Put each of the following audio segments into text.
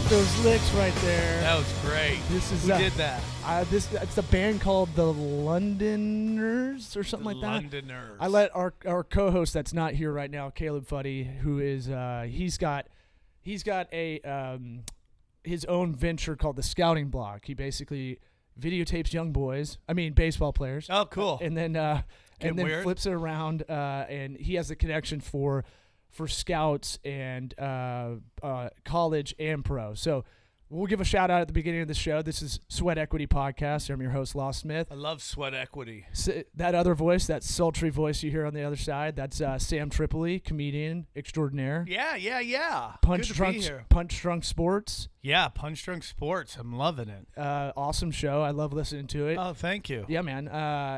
those licks right there. That was great. This is Who did that? It's a band called the Londoners or something like that. Londoners. I let our co-host that's not here right now, Caleb Fuddy, who is he's got a his own venture called the Scouting Block. He basically videotapes young boys, baseball players. Oh, cool. And then weird. flips it around, and he has the connection for scouts and college and pro. So we'll give a shout out at the beginning of the show. This is Sweat Equity Podcast. I'm your host, Law Smith. I love Sweat Equity. That other voice, that sultry voice you hear on the other side, that's Sam Tripoli, comedian extraordinaire. Yeah. Punch Good to be here. Drunk Sports. Yeah, Punch Drunk Sports. I'm loving it. Awesome show. I love listening to it. Oh, thank you. Yeah, man.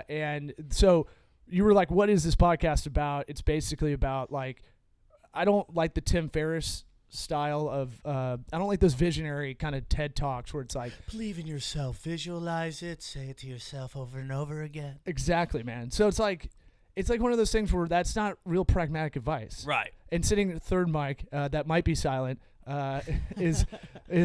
And so you were like, what is this podcast about? It's basically about, like, I don't like the Tim Ferriss style of I don't like those visionary kind of TED Talks where it's like, believe in yourself, visualize it, say it to yourself over and over again. Exactly, man. So it's like one of those things where that's not real pragmatic advice. Right. And sitting at the third mic, that might be silent, is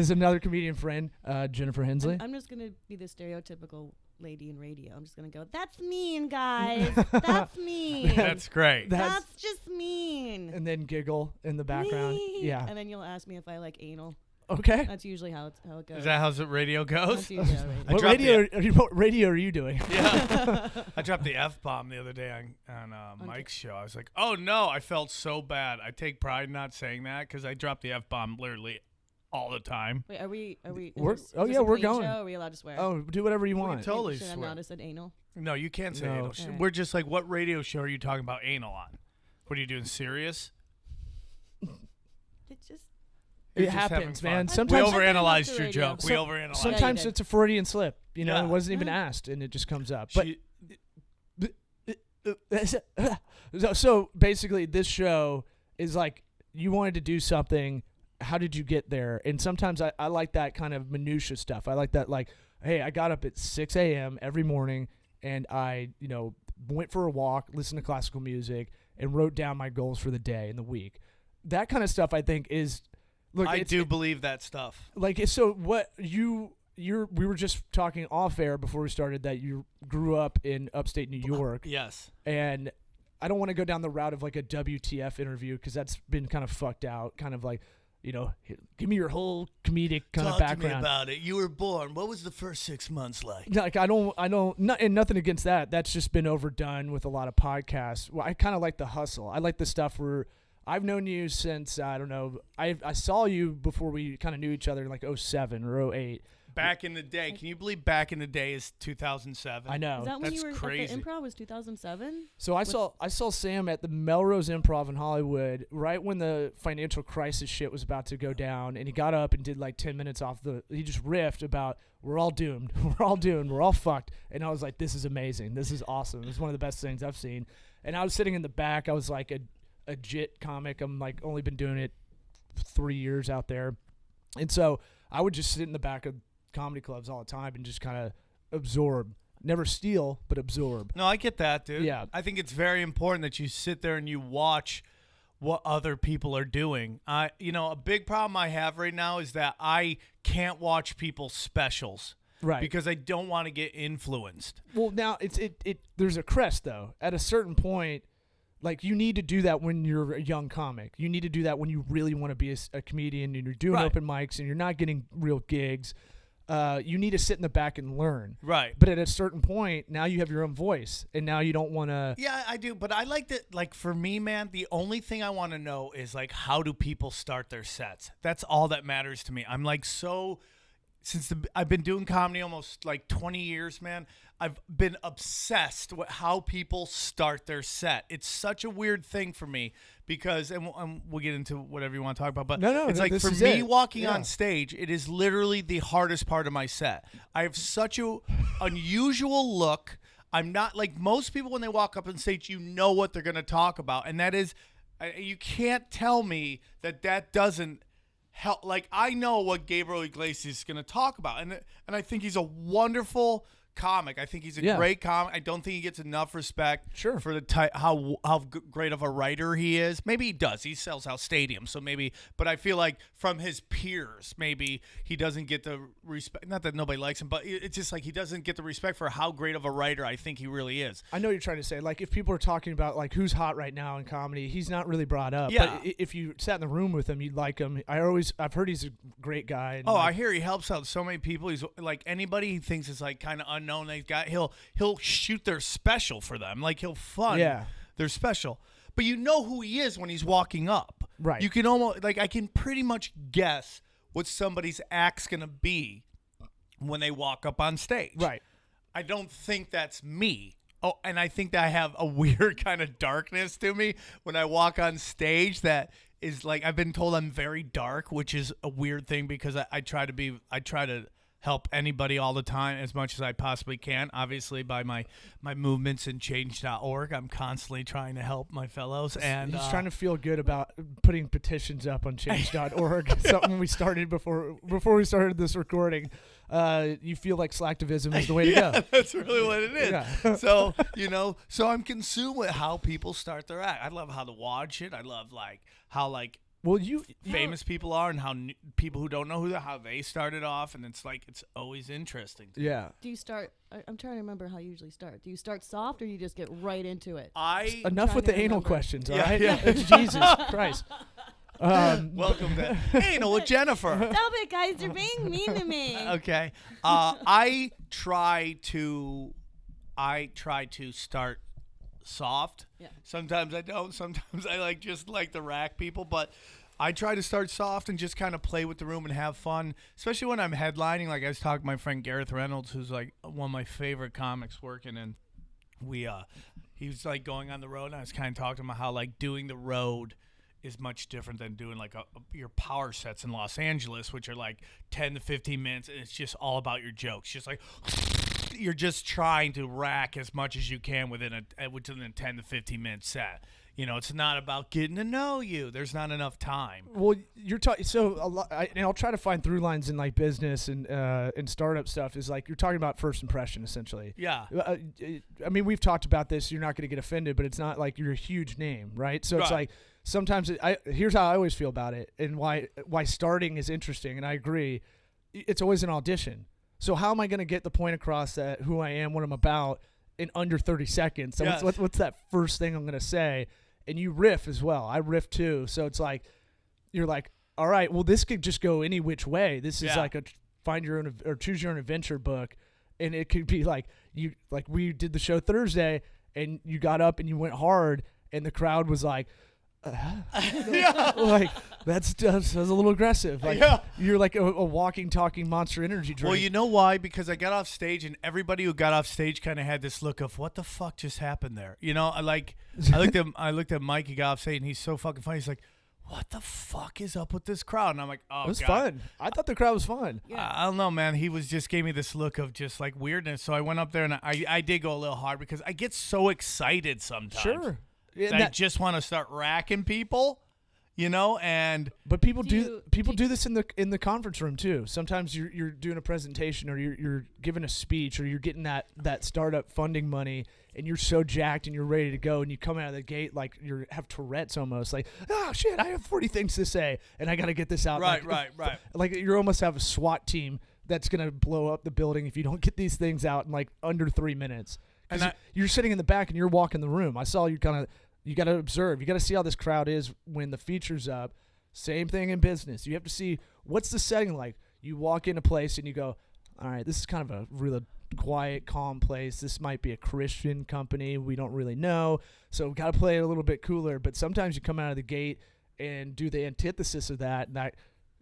another comedian friend, Jennifer Hensley. I'm just gonna be the stereotypical lady in radio. I'm just gonna go, that's mean, guys. That's mean. That's great. That's just mean. And then giggle in the background. Me. Yeah. And then you'll ask me if I like anal. Okay. That's usually how it goes. Is that how the radio goes? That's usually how What radio are you doing? Yeah. I dropped the F-bomb the other day on Mike's show. I was like, oh, no, I felt so bad. I take pride in not saying that because I dropped the F-bomb literally all the time. Wait, are we? We're is this a we're clean going. show? Are we allowed to swear? Oh, do whatever you We want. can totally Should I swear. not have said anal? No, you can't say No. anal. All right. We're just like, what radio show are you talking about anal on? What are you doing, serious? It just. It You're just happens, having man. fun. Sometimes we overanalyzed the your radio. joke. We overanalyzed. Sometimes did. it's a Freudian slip. You know, Yeah. it wasn't even asked, and it just comes up. But She- so basically, this show is like you wanted to do something. How did you get there? And sometimes I like that kind of minutia stuff. I like that, like, hey, I got up at 6 a.m. every morning, and I, went for a walk, listened to classical music, and wrote down my goals for the day and the week. That kind of stuff, I think, is. Look, I do believe that stuff. Like, so what we were just talking off air before we started that you grew up in upstate New York. Yes. And I don't want to go down the route of like a WTF interview because that's been kind of fucked out. Kind of like, give me your whole comedic kind of background. Talk to me about it. You were born. What was the first 6 months like? Like, and nothing against that. That's just been overdone with a lot of podcasts. Well, I kind of like the hustle. I like the stuff where I've known you since, I don't know, I saw you before we kind of knew each other in like 07 or 08. Back in the day. Can you believe back in the day is 2007? I know. Is that when That's you were crazy. at the Improv? Was 2007? So I saw Sam at the Melrose Improv in Hollywood right when the financial crisis shit was about to go down, and he got up and did like 10 minutes he just riffed about we're all doomed, we're all doomed, we're all fucked, and I was like, this is amazing, this is awesome, this is one of the best things I've seen. And I was sitting in the back, I was like a jit comic, I'm like only been doing it 3 years out there, and so I would just sit in the back of comedy clubs all the time and just kind of absorb. Never steal, but absorb. No, I get that, dude. Yeah. I think it's very important that you sit there and you watch what other people are doing. A big problem I have right now is that I can't watch people's specials. Right. Because I don't want to get influenced. Well, now there's a crest though. At a certain point, like you need to do that when you're a young comic. You need to do that when you really want to be a comedian and you're doing Right. open mics and you're not getting real gigs. You need to sit in the back and learn. Right. But at a certain point, now you have your own voice, and now you don't want to. Yeah, I do. But I like that. Like for me, man, the only thing I want to know is like, how do people start their sets? That's all that matters to me. I'm like I've been doing comedy almost like 20 years, man. I've been obsessed with how people start their set. It's such a weird thing for me because, and we'll get into whatever you want to talk about, but it's like for me walking on stage, it is literally the hardest part of my set. I have such a unusual look. I'm not like most people when they walk up on stage, you know what they're going to talk about. And that is, you can't tell me that doesn't help. Like I know what Gabriel Iglesias is going to talk about. And I think he's a wonderful comic. I think he's a Yeah. great comic. I don't think he gets enough respect Sure. for the great of a writer he is. Maybe he does. He sells out stadiums, so maybe. But I feel like from his peers, maybe he doesn't get the respect. Not that nobody likes him, but it's just like he doesn't get the respect for how great of a writer I think he really is. I know what you're trying to say. Like, if people are talking about like who's hot right now in comedy, he's not really brought up. Yeah. But if you sat in the room with him, you'd like him. I've heard he's a great guy. And Oh, like, I hear he helps out so many people. He's like anybody he thinks is like kind of unknown. He'll shoot their special for them. Like he'll fund their special. But you know who he is when he's walking up. Right. You can almost like I can pretty much guess what somebody's act's gonna be when they walk up on stage. Right. I don't think that's me. Oh, and I think that I have a weird kind of darkness to me when I walk on stage that is like I've been told I'm very dark, which is a weird thing because I try to help anybody all the time as much as I possibly can. Obviously, by my movements in change.org, I'm constantly trying to help my fellows. And he's trying to feel good about putting petitions up on change.org. Something we started before we started this recording. You feel like slacktivism is the way to go. That's really what it is. Yeah. So, so I'm consumed with how people start their act. I love how the wad shit. I love how Well, famous people are and how people who don't know how they started off, and it's always interesting. Yeah. Do you start? I'm trying to remember how you usually start. Do you start soft or you just get right into it? Enough with trying the to anal remember. questions, all Yeah, right? yeah. Jesus Christ. Welcome to Anal with Jennifer. Stop it, guys! You're being mean to me. Okay. I try to start soft. Yeah. Sometimes I don't. Sometimes I just like to rack people, but I try to start soft and just kind of play with the room and have fun, especially when I'm headlining. Like I was talking to my friend Gareth Reynolds, who's like one of my favorite comics working, and he was like going on the road, and I was kind of talking to him about how like doing the road is much different than doing like your power sets in Los Angeles, which are like 10 to 15 minutes, and it's just all about your jokes. Just like you're just trying to rack as much as you can within a 10 to 15 minute set. It's not about getting to know you. There's not enough time. Well, you're talking so a lot, and I'll try to find through lines in like business and startup stuff. Is like you're talking about first impression essentially. Yeah. I mean, we've talked about this. You're not going to get offended, but it's not like you're a huge name, right? So it's Right. like sometimes here's how I always feel about it, and why starting is interesting. And I agree, it's always an audition. So how am I going to get the point across that who I am, what I'm about, in under 30 seconds? So Yes. what's that first thing I'm going to say? And you riff as well. I riff too. So it's like, you're like, all right, well, this could just go any which way. This is Yeah. like a find your own or choose your own adventure book. And it could be like we did the show Thursday and you got up and you went hard and the crowd was like, Yeah. like that's a little aggressive. Like Yeah. you're like a walking, talking Monster Energy drink. Well, you know why? Because I got off stage, and everybody who got off stage kind of had this look of what the fuck just happened there. I looked at Mike. He got off stage, and he's so fucking funny. He's like, "What the fuck is up with this crowd?" And I'm like, "Oh, it was God." fun. I thought the crowd was fun. I don't know, man. He just gave me this look of just like weirdness. So I went up there, and I did go a little hard because I get so excited sometimes. Sure. And I that- just want to start racking people, and But people Do do this in the conference room too. Sometimes you're doing a presentation or you're giving a speech or you're getting that startup funding money and you're so jacked and you're ready to go and you come out of the gate like you have Tourette's almost, like, oh shit, I have 40 things to say and I got to get this out. Right, like, right. Like you almost have a SWAT team that's gonna blow up the building if you don't get these things out in like under 3 minutes. And Because you're sitting in the back and you're walking the room. I saw you kind of. You got to observe. You got to see how this crowd is when the feature's up. Same thing in business. You have to see what's the setting like. You walk in a place and you go, all right, this is kind of a really quiet, calm place. This might be a Christian company. We don't really know. So we got to play it a little bit cooler. But sometimes you come out of the gate and do the antithesis of that. And that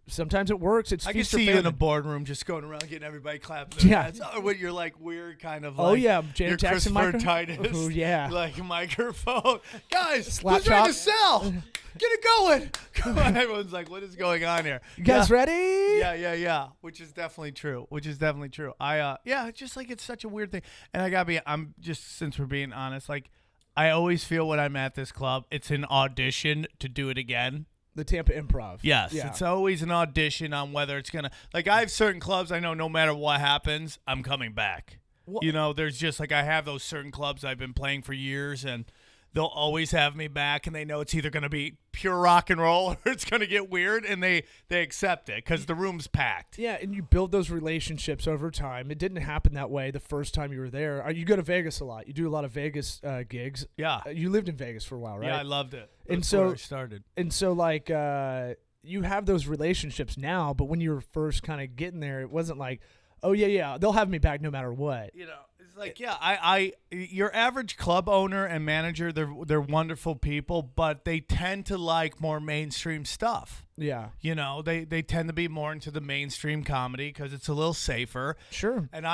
sometimes it works. It's I can feast or see you in a famine. boardroom just going around getting everybody clapping their Yeah. hands. Or when you're like weird kind of Oh like yeah, Janet your Jackson Christopher microphone. Titus. Oh yeah. Like microphone. Guys, Slap who's ready chop. to sell? Get it going. Come on. Everyone's like, what is going on here? You guys ready? Yeah. Which is definitely true. It's just like it's such a weird thing. And I'm just, since we're being honest, like I always feel when I'm at this club, it's an audition to do it again. The Tampa Improv. Yes, Yeah. it's always an audition on whether it's gonna. Like I have certain clubs I know no matter what happens, I'm coming back. You know, there's just like I have those certain clubs I've been playing for years, and they'll always have me back, and they know it's either going to be pure rock and roll or it's going to get weird, and they accept it because the room's packed. Yeah, and you build those relationships over time. It didn't happen that way the first time you were there. You go to Vegas a lot. You do a lot of Vegas gigs. Yeah. You lived in Vegas for a while, right? Yeah, I loved it. And That's so where I started. And so, like, you have those relationships now, but when you were first kind of getting there, it wasn't like, oh, yeah, they'll have me back no matter what. You know, it's like, yeah, your average club owner and manager, they're wonderful people, but they tend to like more mainstream stuff. Yeah. You know, they tend to be more into the mainstream comedy because it's a little safer. Sure. And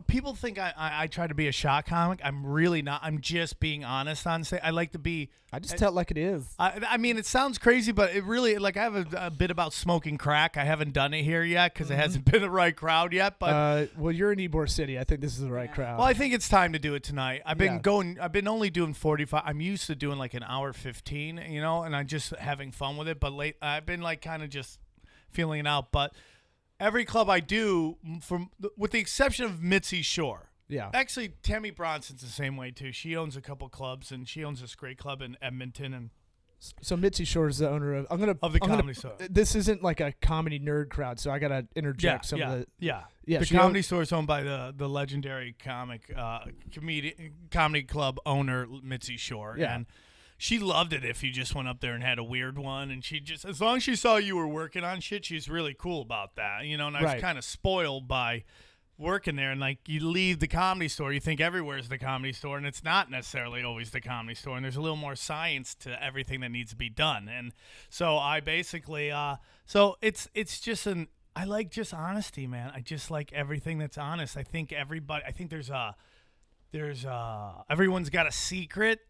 people think I try to be a shot comic. I'm really not. I'm just being honest on say. I like to be. I just tell it like it is. I mean, it sounds crazy, but it really, like, I have a bit about smoking crack. I haven't done it here yet because it hasn't been the right crowd yet. But well, you're in Ybor City. I think this is the right crowd. well, I think it's time to do it tonight. I've been only doing 45. I'm used to doing like an hour 15, you know, and I'm just having fun with it. But I've been like kind of just feeling it out. But every club I do, with the exception of Mitzi Shore. Yeah. Actually, Tammy Bronson's the same way, too. She owns a couple clubs, and she owns this great club in Edmonton. And so Mitzi Shore is the owner of the Comedy Store. This isn't like a comedy nerd crowd, so I got to interject some of the. Yeah. Yeah, the Comedy Store is owned by the legendary comedy club owner, Mitzi Shore. Yeah. And she loved it if you just went up there and had a weird one. And she just, as long as she saw you were working on shit, she's really cool about that. You know, and I was kind of spoiled by working there, and like you leave the Comedy Store, you think everywhere's the Comedy Store, and it's not necessarily always the Comedy Store, and there's a little more science to everything that needs to be done. And so I basically so it's just I like just honesty, man. I just like everything that's honest. I think there's everyone's got a secret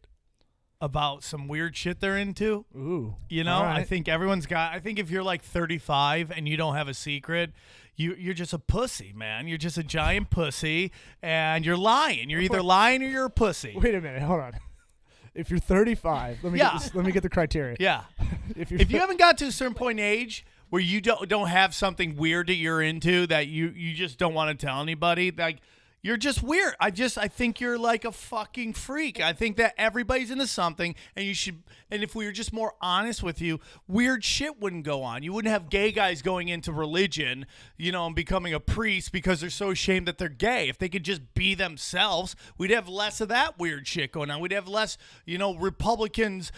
about some weird shit they're into. Ooh. You know, right. I think if you're like 35 and you don't have a secret, you're just a pussy, man. You're just a giant pussy, and you're lying. You're either lying or you're a pussy. Wait a minute, hold on. If you're 35, let me get the criteria. Yeah. If you haven't got to a certain point in age where you don't have something weird that you're into that you just don't want to tell anybody, like, you're just weird. I think you're like a fucking freak. I think that everybody's into something, and if we were just more honest with you, weird shit wouldn't go on. You wouldn't have gay guys going into religion, you know, and becoming a priest because they're so ashamed that they're gay. If they could just be themselves, we'd have less of that weird shit going on. We'd have less, you know, Republicans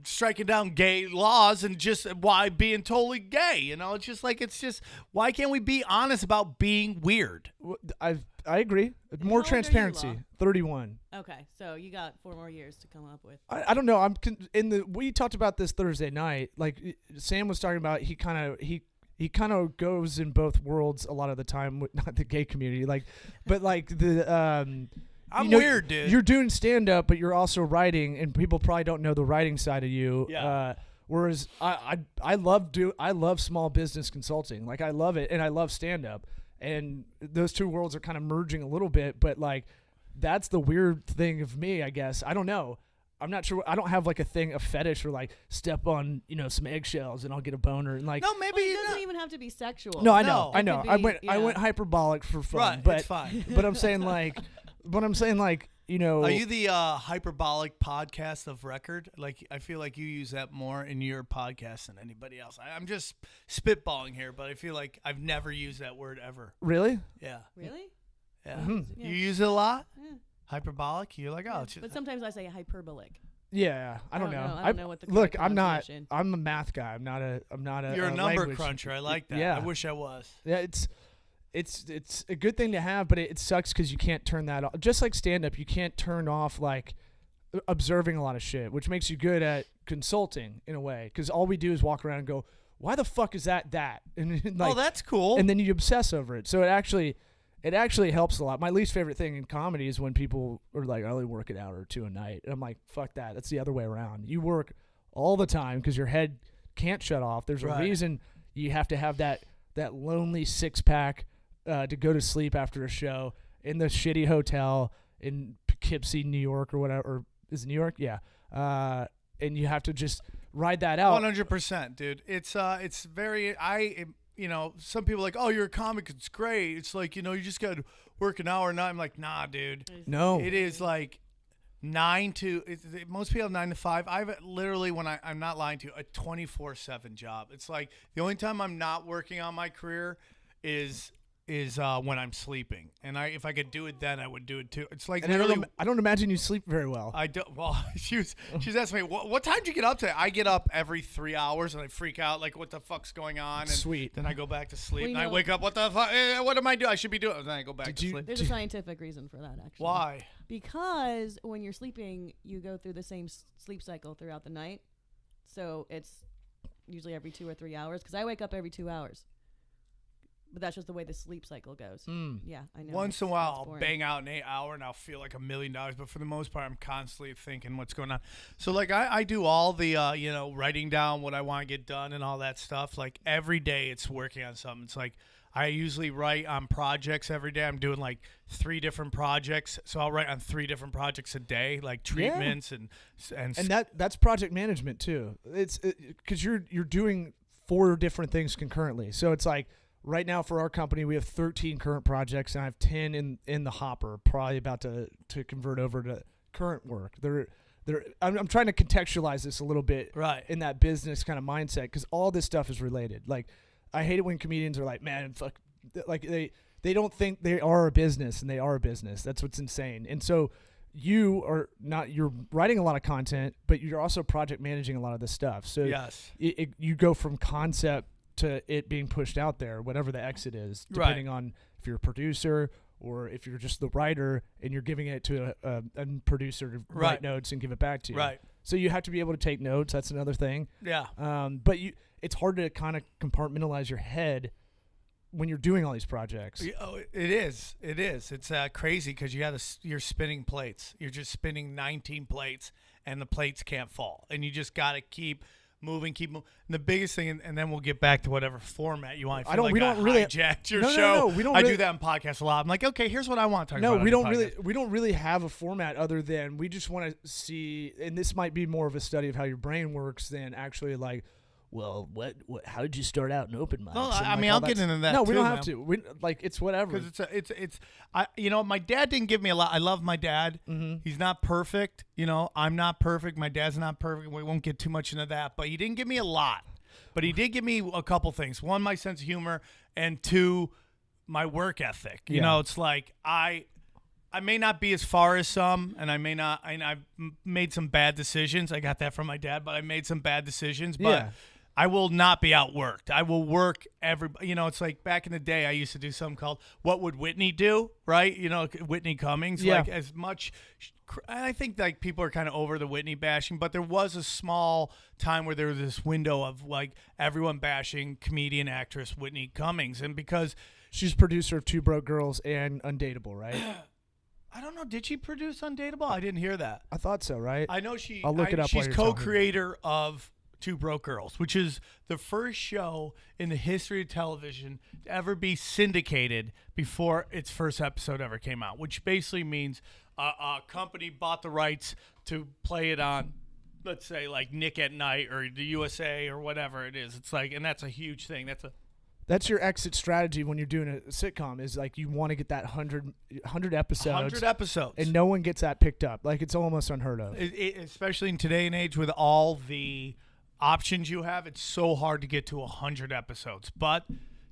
striking down gay laws and just being totally gay. You know, it's just why can't we be honest about being weird? I agree. More old are you, transparency. Law? 31. Okay, so you got 4 more years to come up with. I don't know. We talked about this Thursday night. Like Sam was talking about, he kind of goes in both worlds a lot of the time. With, not the gay community, but the. I'm weird, dude. You're doing stand up, but you're also writing, and people probably don't know the writing side of you. Yeah. Whereas I love small business consulting. Like I love it, and I love stand up. And those two worlds are kind of merging a little bit, but like that's the weird thing of me, I guess. I don't know. I'm not sure. I don't have like a fetish or like step on, you know, some eggshells and I'll get a boner and like. No, maybe it doesn't even have to be sexual. No, I know. Be, I went hyperbolic for fun, right, but it's fine. But I'm saying like, you know. Are you the hyperbolic podcast of record? Like, I feel like you use that more in your podcast than anybody else. I'm just spitballing here, but I feel like I've never used that word ever. Really? Yeah. Really? Yeah. Mm-hmm. Yeah. You use it a lot? Yeah. Hyperbolic? You're like, oh. Yeah. It's But sometimes I say hyperbolic. Yeah, I don't know. I don't know what the look. correct I'm pronunciation. I'm a math guy. I'm not a. You're a number language. cruncher. I like that. Yeah. I wish I was. Yeah, it's a good thing to have, but it sucks because you can't turn that off. Just like stand up, you can't turn off like observing a lot of shit, which makes you good at consulting in a way. Because all we do is walk around and go, "Why the fuck is that?" And like, oh, that's cool. And then you obsess over it. So it actually helps a lot. My least favorite thing in comedy is when people are like, "I only work an hour or two a night," and I'm like, "Fuck that." That's the other way around. You work all the time because your head can't shut off. There's a reason you have to have that lonely 6-pack. To go to sleep after a show in the shitty hotel in Poughkeepsie, New York, or whatever. Or is it New York? Yeah. And you have to just ride that out. 100%, dude. It's very. some people are like, oh, you're a comic, it's great. It's like, you just got to work an hour a night. I'm like, nah, dude. No. It is like 9 to most people have 9 to 5. I've literally, when I'm not lying to you, a 24/7 job. It's like the only time I'm not working on my career is when I'm sleeping, and if I could do it then, I would do it too. It's like, and I don't imagine you sleep very well. I don't. Well, she's asking me, what time did you get up today? I get up every 3 hours and I freak out, like, what the fuck's going on? And Sweet. Then I go back to sleep, Well, and I wake up. What the fuck? What am I doing? I should be doing. And then I go back to sleep. There's a scientific reason for that, actually. Why? Because when you're sleeping, you go through the same sleep cycle throughout the night. So it's usually every 2 or 3 hours. Because I wake up every 2 hours. But that's just the way the sleep cycle goes. Yeah, I know. Once in a while, I'll bang out an 8 hour and I'll feel like $1 million. But for the most part, I'm constantly thinking what's going on. So, like, I do all the, writing down what I want to get done and all that stuff. Like, every day it's working on something. It's like I usually write on projects every day. I'm doing, like, 3 different projects. So I'll write on 3 different projects a day, like treatments and that's project management, too. It's because you're doing 4 different things concurrently. So it's like, right now for our company, we have 13 current projects, and I have 10 in the hopper, probably about to convert over to current work. I'm trying to contextualize this a little bit in that business kind of mindset, because all this stuff is related. Like, I hate it when comedians are like, man, fuck, like they don't think they are a business, and they are a business. That's what's insane. And so you're writing a lot of content, but you're also project managing a lot of this stuff. So yes, you go from concept to it being pushed out there, whatever the exit is, depending on if you're a producer or if you're just the writer and you're giving it to a producer to write notes and give it back to you. Right. So you have to be able to take notes. That's another thing. Yeah. But it's hard to kind of compartmentalize your head when you're doing all these projects. Oh, it is. It's crazy because you're spinning plates. You're just spinning 19 plates, and the plates can't fall, and you just got to keep moving. And the biggest thing, and then we'll get back to whatever format you want. I don't really hijacked your show. We don't. I do that in podcasts a lot. I'm like, okay, here's what I want to talk about. No, we don't really have a format other than we just want to see, and this might be more of a study of how your brain works than actually like, well, what how did you start out in open mics? No, I mean, I'll get into that. No, too, we don't man. have to. We it's whatever. Because my dad didn't give me a lot. I love my dad. Mm-hmm. He's not perfect. I'm not perfect. My dad's not perfect. We won't get too much into that. But he didn't give me a lot. But he did give me a couple things. 1, my sense of humor, and 2, my work ethic. You know, it's like I may not be as far as some, and I may not. And I've made some bad decisions. I got that from my dad, but I made some bad decisions. But yeah. I will not be outworked. I will work it's like back in the day I used to do something called What Would Whitney Do, right? Whitney Cummings. Yeah. Like, as much, I think like people are kind of over the Whitney bashing, but there was a small time where there was this window of like everyone bashing comedian actress Whitney Cummings. And because she's producer of Two Broke Girls and Undateable, right? I don't know. Did she produce Undateable? I didn't hear that. I thought so, right? I know I'll look it up while she's you're talking. co-creator of Two Broke Girls, which is the first show in the history of television to ever be syndicated before its first episode ever came out, which basically means a company bought the rights to play it on, let's say, like Nick at Night or the USA or whatever it is. It's like, and that's a huge thing. That's your exit strategy when you're doing a sitcom, is like you want to get that 100 episodes. 100 episodes. And no one gets that picked up. Like, it's almost unheard of. Especially in today and age with all the options you have, it's so hard to get to 100 episodes. But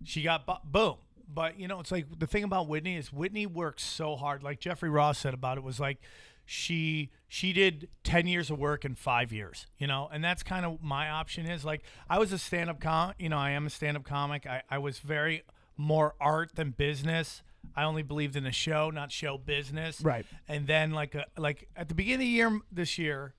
she got boom. But it's like the thing about Whitney is Whitney works so hard. Like Jeffrey Ross said about it, was like she did 10 years of work in 5 years, and that's kind of my option. Is like, I was a stand-up comic, I am a stand-up comic. I was very more art than business. I only believed in the show, not show business. Right. And then like at the beginning of the year, this year,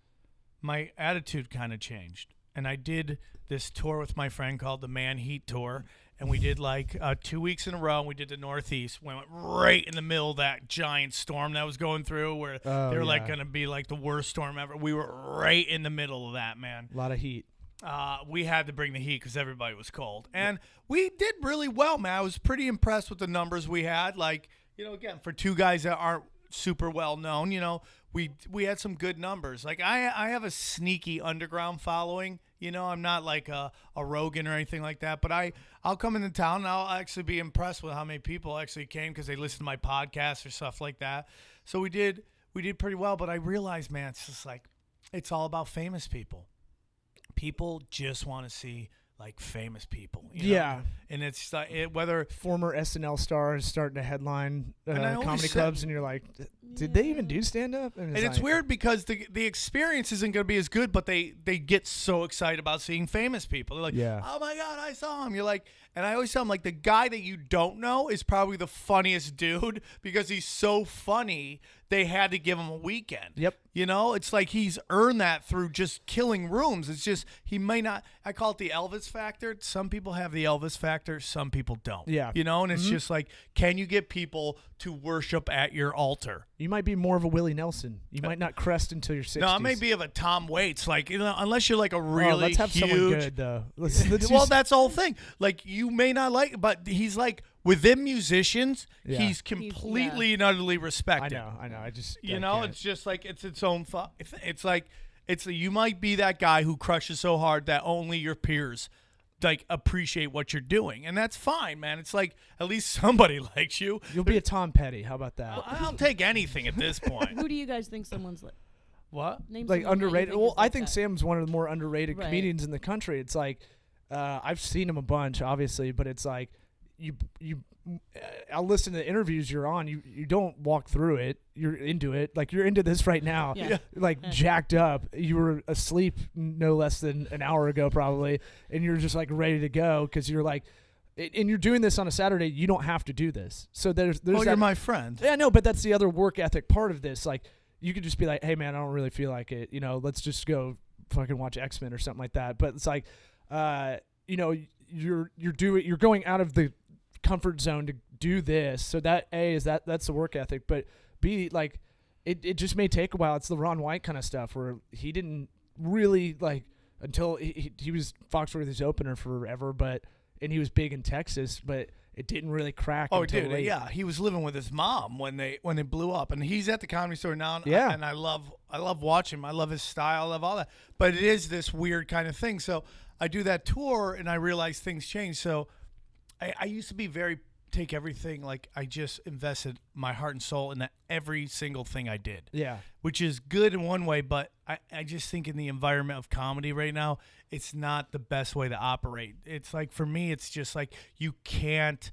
my attitude kind of changed. And I did this tour with my friend called the Man Heat Tour. And we did like 2 weeks in a row. And we did the Northeast. We went right in the middle of that giant storm that was going through, where they were like going to be like the worst storm ever. We were right in the middle of that, man. A lot of heat. We had to bring the heat because everybody was cold. And we did really well, man. I was pretty impressed with the numbers we had. Like, again, for 2 guys that aren't super well known. You know, we had some good numbers. Like I have a sneaky underground following. You know, I'm not like a Rogan or anything like that, but I'll come into town and I'll actually be impressed with how many people actually came because they listened to my podcast or stuff like that. So we did pretty well, but I realized, man, it's just like it's all about famous people. People just want to see like famous people. You know? And it's whether former SNL stars starting to headline comedy said- clubs, and you're like, did they even do stand up? And it's weird because the experience isn't going to be as good, but they get so excited about seeing famous people. They're like, oh my God, I saw him. You're like, and I always tell them, like, the guy that you don't know is probably the funniest dude because he's so funny, they had to give him a weekend. Yep. You know, it's like he's earned that through just killing rooms. It's just he may not. I call it the Elvis factor. Some people have the Elvis factor. Some people don't. Yeah. You know, and it's just like, can you get people to worship at your altar? You might be more of a Willie Nelson. You might not crest until you're 60s. No, I may be of a Tom Waits. Like, you know, unless you're like a really let's have huge. someone good though. Let's Well, that's the whole thing. Like, you may not like, but he's like within musicians, Yeah. he's completely and utterly respected. I know. I know, it's just like it's its own. It's like you might be that guy who crushes so hard that only your peers like appreciate what you're doing, and that's fine, man. It's like at least somebody likes you. You'll be a Tom Petty. How about that? I'll take anything at this point. Who do you guys think someone's like? What? Name Like someone that you underrated. think Well, is like I think that. Sam's one of the more underrated Right. comedians in the country. It's like I've seen him a bunch, obviously, but it's like you. I'll listen to the interviews you're on. You don't walk through it. You're into it. Like you're into this right now. Yeah. Like jacked up. You were asleep no less than an hour ago probably, and you're just like ready to go because you're like, and you're doing this on a Saturday. You don't have to do this. So there's Well, that, you're my friend. Yeah, no, but that's the other work ethic part of this. Like, you could just be like, hey, man, I don't really feel like it. You know, let's just go fucking watch X-Men or something like that. But it's like, you know, you're going out of the comfort zone to do this. So that that's the work ethic. But B, like, it just may take a while. It's the Ron White kind of stuff where he didn't really like until he was Foxworthy's opener forever, and he was big in Texas, but it didn't really crack. Oh, until dude, late. yeah, he was living with his mom when they blew up, and he's at the Comedy Store now. And Yeah. I love watching him. I love his style. I love all that. But it is this weird kind of thing. So I do that tour, and I realize things change. So I used to be take everything, like I just invested my heart and soul in every single thing I did. Yeah. Which is good in one way, but I just think in the environment of comedy right now, it's not the best way to operate. It's like, for me, it's just like you can't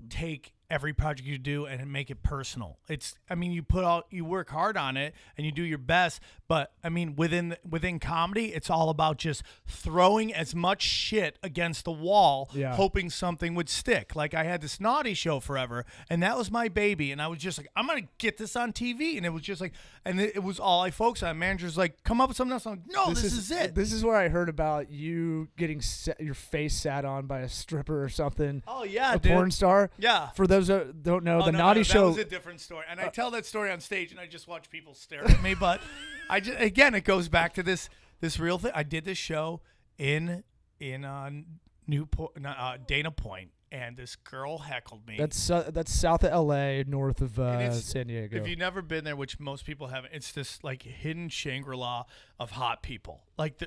take every project you do and make it personal. You work hard on it and you do your best, but I mean, within comedy, it's all about just throwing as much shit against the wall, hoping something would stick. Like, I had this Naughty show forever, and that was my baby, and I was just like, I'm gonna get this on TV, and it was just like, and it was all I focused on. Manager's like, come up with something else. I'm like, no, this is it. This is where I heard about you getting your face sat on by a stripper or something. Oh yeah, a dude. porn star. Yeah. For those that don't know, the no, Naughty Show. That was a different story, and I tell that story on stage, and I just watch people stare at me. But again, it goes back to this real thing. I did this show in Newport, Dana Point, and this girl heckled me. That's south of L.A., north of San Diego. If you've never been there, which most people haven't, it's this like hidden Shangri-La of hot people. Like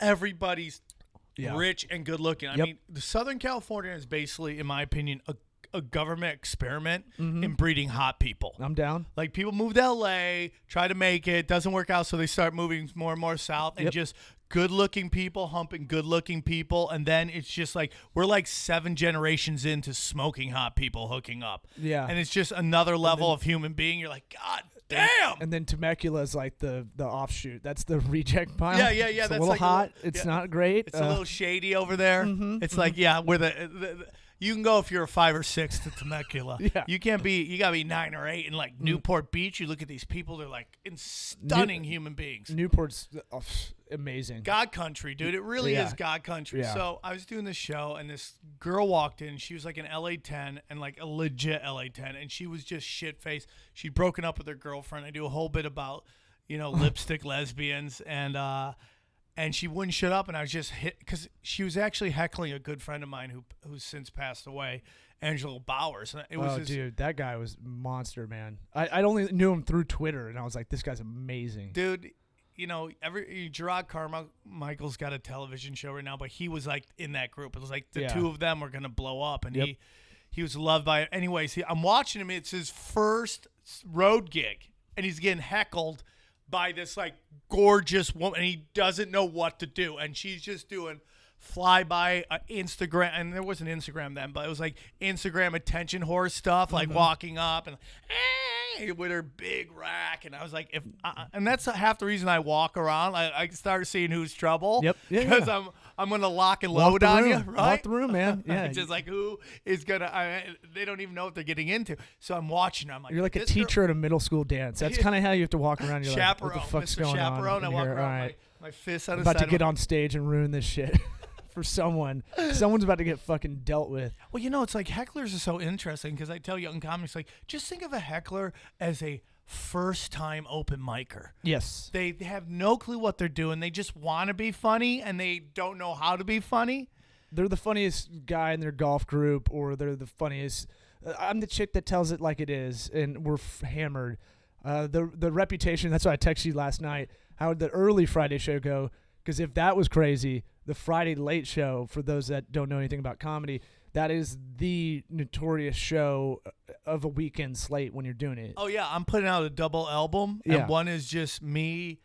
everybody's rich and good looking. I mean, the Southern California is basically, in my opinion, a government experiment in breeding hot people. I'm down. Like, people move to L.A., try to make it, doesn't work out, so they start moving more and more south, and just good-looking people humping good-looking people, and then it's just like we're like 7 generations into smoking hot people hooking up. Yeah. And it's just another level of human being. You're like, God damn. And then Temecula is like the offshoot. That's the reject pile. Yeah. It's That's a little like hot. It's not great. It's a little shady over there. It's like, where the you can go if you're a 5 or 6 to Temecula. You can't be. You gotta be 9 or 8 in like Newport Beach. You look at these people; they're like stunning human beings. Newport's amazing. God country, dude. It really is God country. Yeah. So I was doing this show, and this girl walked in. She was like an LA 10 and like a legit LA 10, and she was just shit faced. She'd broken up with her girlfriend. I do a whole bit about lipstick lesbians and she wouldn't shut up, and I was just hit because she was actually heckling a good friend of mine who's since passed away, Angelo Bowers. It was just, dude, that guy was monster, man. I only knew him through Twitter, and I was like, this guy's amazing. dude. You know, Gerard Carmichael's got a television show right now, but he was like in that group. It was like the two of them were gonna blow up, and he was loved by it. Anyways, I'm watching him. It's his first road gig, and he's getting heckled by this like gorgeous woman, and he doesn't know what to do, and she's just doing flyby Instagram, and there wasn't Instagram then, but it was like Instagram attention whore stuff, like walking up and with her big rack, and I was like, and that's half the reason I walk around. I start seeing who's trouble. Yep. Because I'm gonna lock and load on you, right? Walk the room, man. Yeah. Just like who is gonna? They don't even know what they're getting into. So I'm watching. I'm like, you're like a teacher at a middle school dance. That's kind of how you have to walk around. You're chaperone, like, what the fuck's Mr. going Chaperone. on? I walk here? around, All right. my fist on the about side. to get on stage and ruin this shit for someone. Someone's about to get fucking dealt with. Well, you know, it's like hecklers are so interesting because I tell young comics, like, just think of a heckler as a first-time open micer. Yes. They have no clue what they're doing. They just want to be funny, and they don't know how to be funny. They're the funniest guy in their golf group, or they're the funniest. I'm the chick that tells it like it is, and we're hammered. The reputation, that's why I texted you last night. How would the early Friday show go? Because if that was crazy, the Friday late show, for those that don't know anything about comedy, that is the notorious show of a weekend slate when you're doing it. Oh, yeah. I'm putting out a double album, Yeah. and one is just me.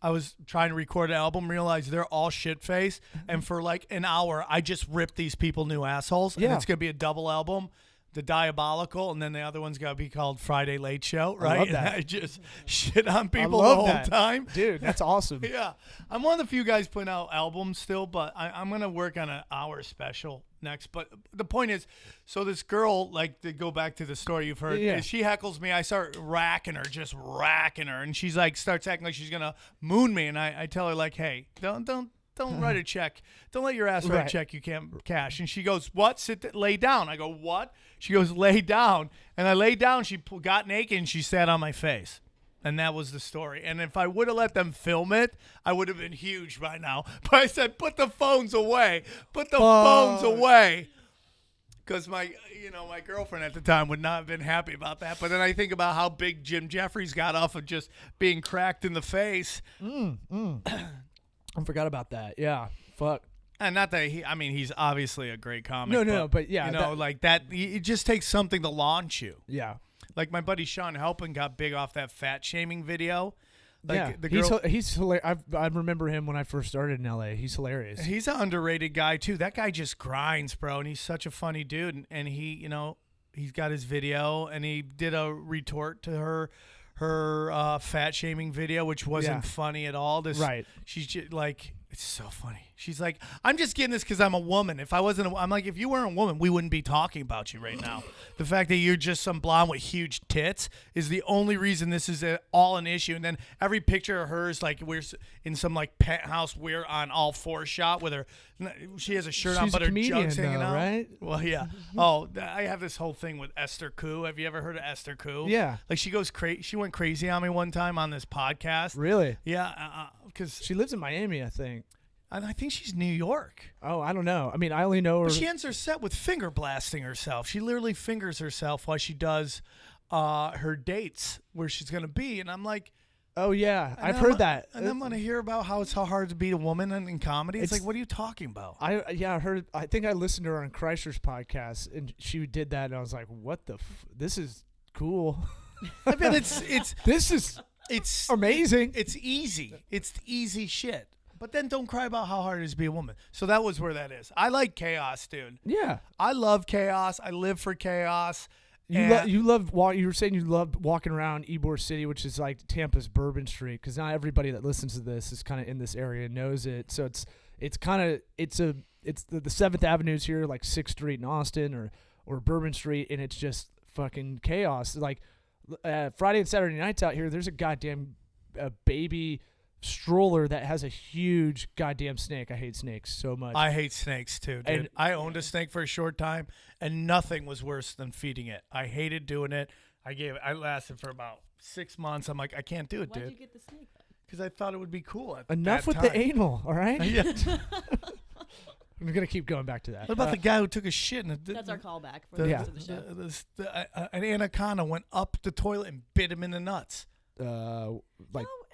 I was trying to record an album, realized they're all shit-faced, and for like an hour, I just ripped these people new assholes, and Yeah. it's going to be a double album. The Diabolical, and then the other one's got to be called Friday Late Show, right? I love that. And I just shit on people love the whole that. time. Dude, that's awesome. Yeah. I'm one of the few guys putting out albums still, but I'm going to work on an hour special next. But the point is, so this girl, like, to go back to the story you've heard, Yeah. is she heckles me. I start racking her, and she's like, starts acting like she's going to moon me. And I tell her, like, hey, don't write a check. Don't let your ass write Right. a check you can't cash. And she goes, what? Lay down. I go, what? She goes, lay down. And I lay down. She got naked, and she sat on my face. And that was the story. And if I would have let them film it, I would have been huge by now. But I said, put the phones away. Put the phones away. Because my girlfriend at the time would not have been happy about that. But then I think about how big Jim Jeffries got off of just being cracked in the face. I forgot about that. Yeah. Fuck. And not that he's obviously a great comic. No, but yeah, you know, like that. It just takes something to launch you. Yeah. Like my buddy Sean Halpin got big off that fat shaming video. Like yeah. the girl, he's hilarious. I remember him when I first started in LA. He's hilarious. he's an underrated guy too. That guy just grinds, bro, and he's such a funny dude. And he, you know, he's got his video, and he did a retort to her fat shaming video, which wasn't funny at all. Right. She's just like, it's so funny. She's like, I'm just getting this because I'm a woman. If I wasn't, I'm like, if you weren't a woman, we wouldn't be talking about you right now. The fact that you're just some blonde with huge tits is the only reason this is all an issue. And then every picture of hers, like we're in some like penthouse, we're on all four shot with her. She has a shirt on, She's but a her comedian, jugs hanging though, out. right? Well, yeah. Oh, I have this whole thing with Esther Koo. Have you ever heard of Esther Koo? Yeah. Like she goes crazy. She went crazy on me one time on this podcast. Really? Yeah, because She lives in Miami, I think. I think she's New York. Oh, I don't know. I mean, I only know her. But she ends her set with finger blasting herself. She literally fingers herself while she does her dates where she's going to be. And I'm like, Oh yeah, and I've then heard I'm- that. And I'm going to hear about how it's so hard to be a woman in comedy. It's It's- like, what are you talking about? I heard. I think I listened to her on Kreischer's podcast, and she did that, and I was like, "What the? This is cool. I mean, it's This is amazing." It's easy. It's easy shit. But then don't cry about how hard it is to be a woman. So that was where that is. I like chaos, dude. Yeah, I love chaos. I live for chaos. you And- love. You were saying you loved walking around Ybor City, which is like Tampa's Bourbon Street, because not everybody that listens to this is kind of in this area and knows it. So it's the 7th Avenue's here, like 6th Street in Austin or Bourbon Street, and it's just fucking chaos. Like Friday and Saturday nights out here, there's a goddamn baby stroller that has a huge goddamn snake. I hate snakes so much. I hate snakes too, dude. And- I owned a snake for a short time, and nothing was worse than feeding it. I hated doing it. I lasted for about 6 months. I'm like, I can't do it, Why'd you dude, get the snake then? because I thought it would be cool. At Enough that with time. the anal, all right? Yeah. I'm gonna keep going back to that. What about the guy who took a shit and That's our callback for the Yeah. rest of the show. an anaconda went up the toilet and bit him in the nuts? Like No,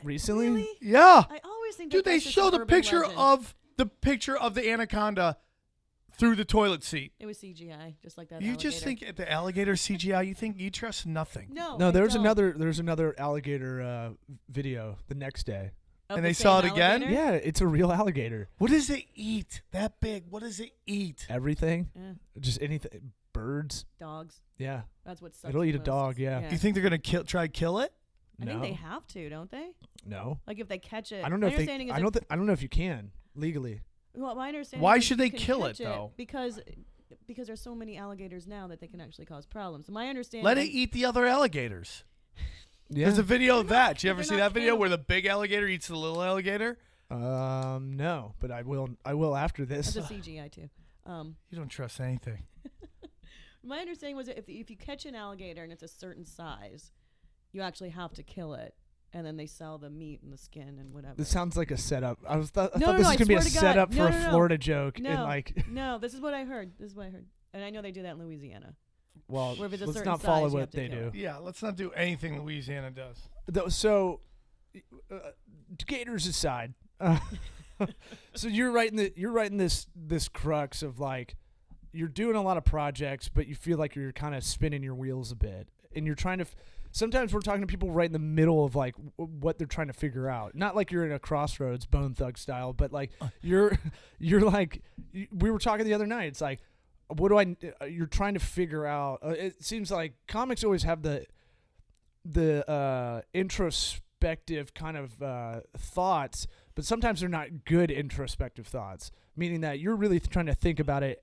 recently? really? Yeah, I always think dude. that They that's just show an the urban picture legend. of the anaconda through the toilet seat. It was CGI, just like that. You just alligator. think at the alligator CGI, you trust nothing. No, There's I don't. another alligator video the next day. Of And the they same saw it again? alligator? Yeah, it's a real alligator. What does it eat? That big? What does it eat? Everything, Yeah. just anything. Birds. Dogs. Yeah, That's what sucks. it'll eat a most. dog. Yeah. You think they're gonna try kill it? I No. think they have to, don't they? No. Like if they catch it. I don't know my if they. understanding is I don't know if you can legally. Well, my understanding. Why is should you they can kill catch it, though? Because there's so many alligators now that they can actually cause problems. My understanding. Let it eat the other alligators. Yeah. There's a video of that. Did you but ever they're see not that video cannibal- where the big alligator eats the little alligator? No, but I will after this. That's a CGI too. You don't trust anything. My understanding was that if you catch an alligator and it's a certain size, you actually have to kill it, and then they sell the meat and the skin and whatever. This sounds like a setup. I No, thought no, this I was gonna be a swear to God. setup for No, a no, no. Florida joke, and No. like, No, this is what I heard. And I know they do that in Louisiana. well, Where if it's a let's certain not follow size, you what have to they kill do. it. Yeah, let's not do anything Louisiana does. So, gators aside, so you're right in this crux of like, you're doing a lot of projects, but you feel like you're kind of spinning your wheels a bit, and you're trying to. Sometimes we're talking to people right in the middle of like what they're trying to figure out. Not like you're in a crossroads, Bone Thug style, but like you're like we were talking the other night. It's like, what do I? You're trying to figure out. It seems like comics always have the introspective kind of thoughts, but sometimes they're not good introspective thoughts. Meaning that you're really trying to think about it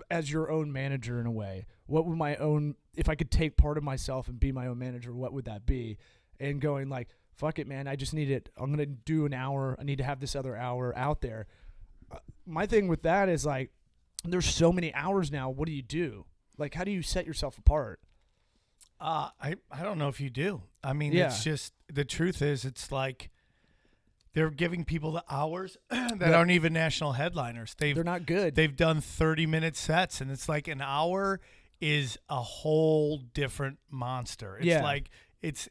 as your own manager in a way. What would if I could take part of myself and be my own manager, what would that be? And going like, fuck it, man, I just need it. I'm going to do an hour. I need to have this other hour out there. My thing with that is like, there's so many hours now. What do you do? Like, how do you set yourself apart? I don't know if you do. I mean, Yeah. it's just the truth is it's like they're giving people the hours that Yeah. aren't even national headliners. They're not good. They've done 30-minute sets, and it's like an hour is a whole different monster. It's Yeah. like it's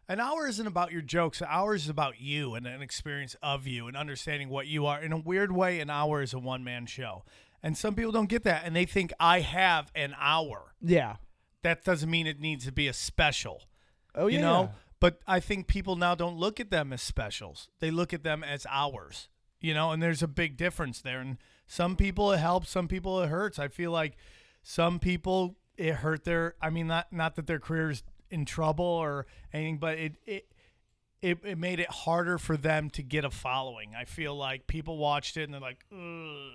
an hour isn't about your jokes. An hour is about you and an experience of you and understanding what you are. In a weird way, an hour is a one-man show. And some people don't get that, and they think I have an hour. Yeah. That doesn't mean it needs to be a special. Oh, yeah. You know? But I think people now don't look at them as specials. They look at them as hours, you know, and there's a big difference there. And some people it helps, some people it hurts. I feel like some people it hurt not that their career's in trouble or anything, but it made it harder for them to get a following. I feel like people watched it and they're like, ugh,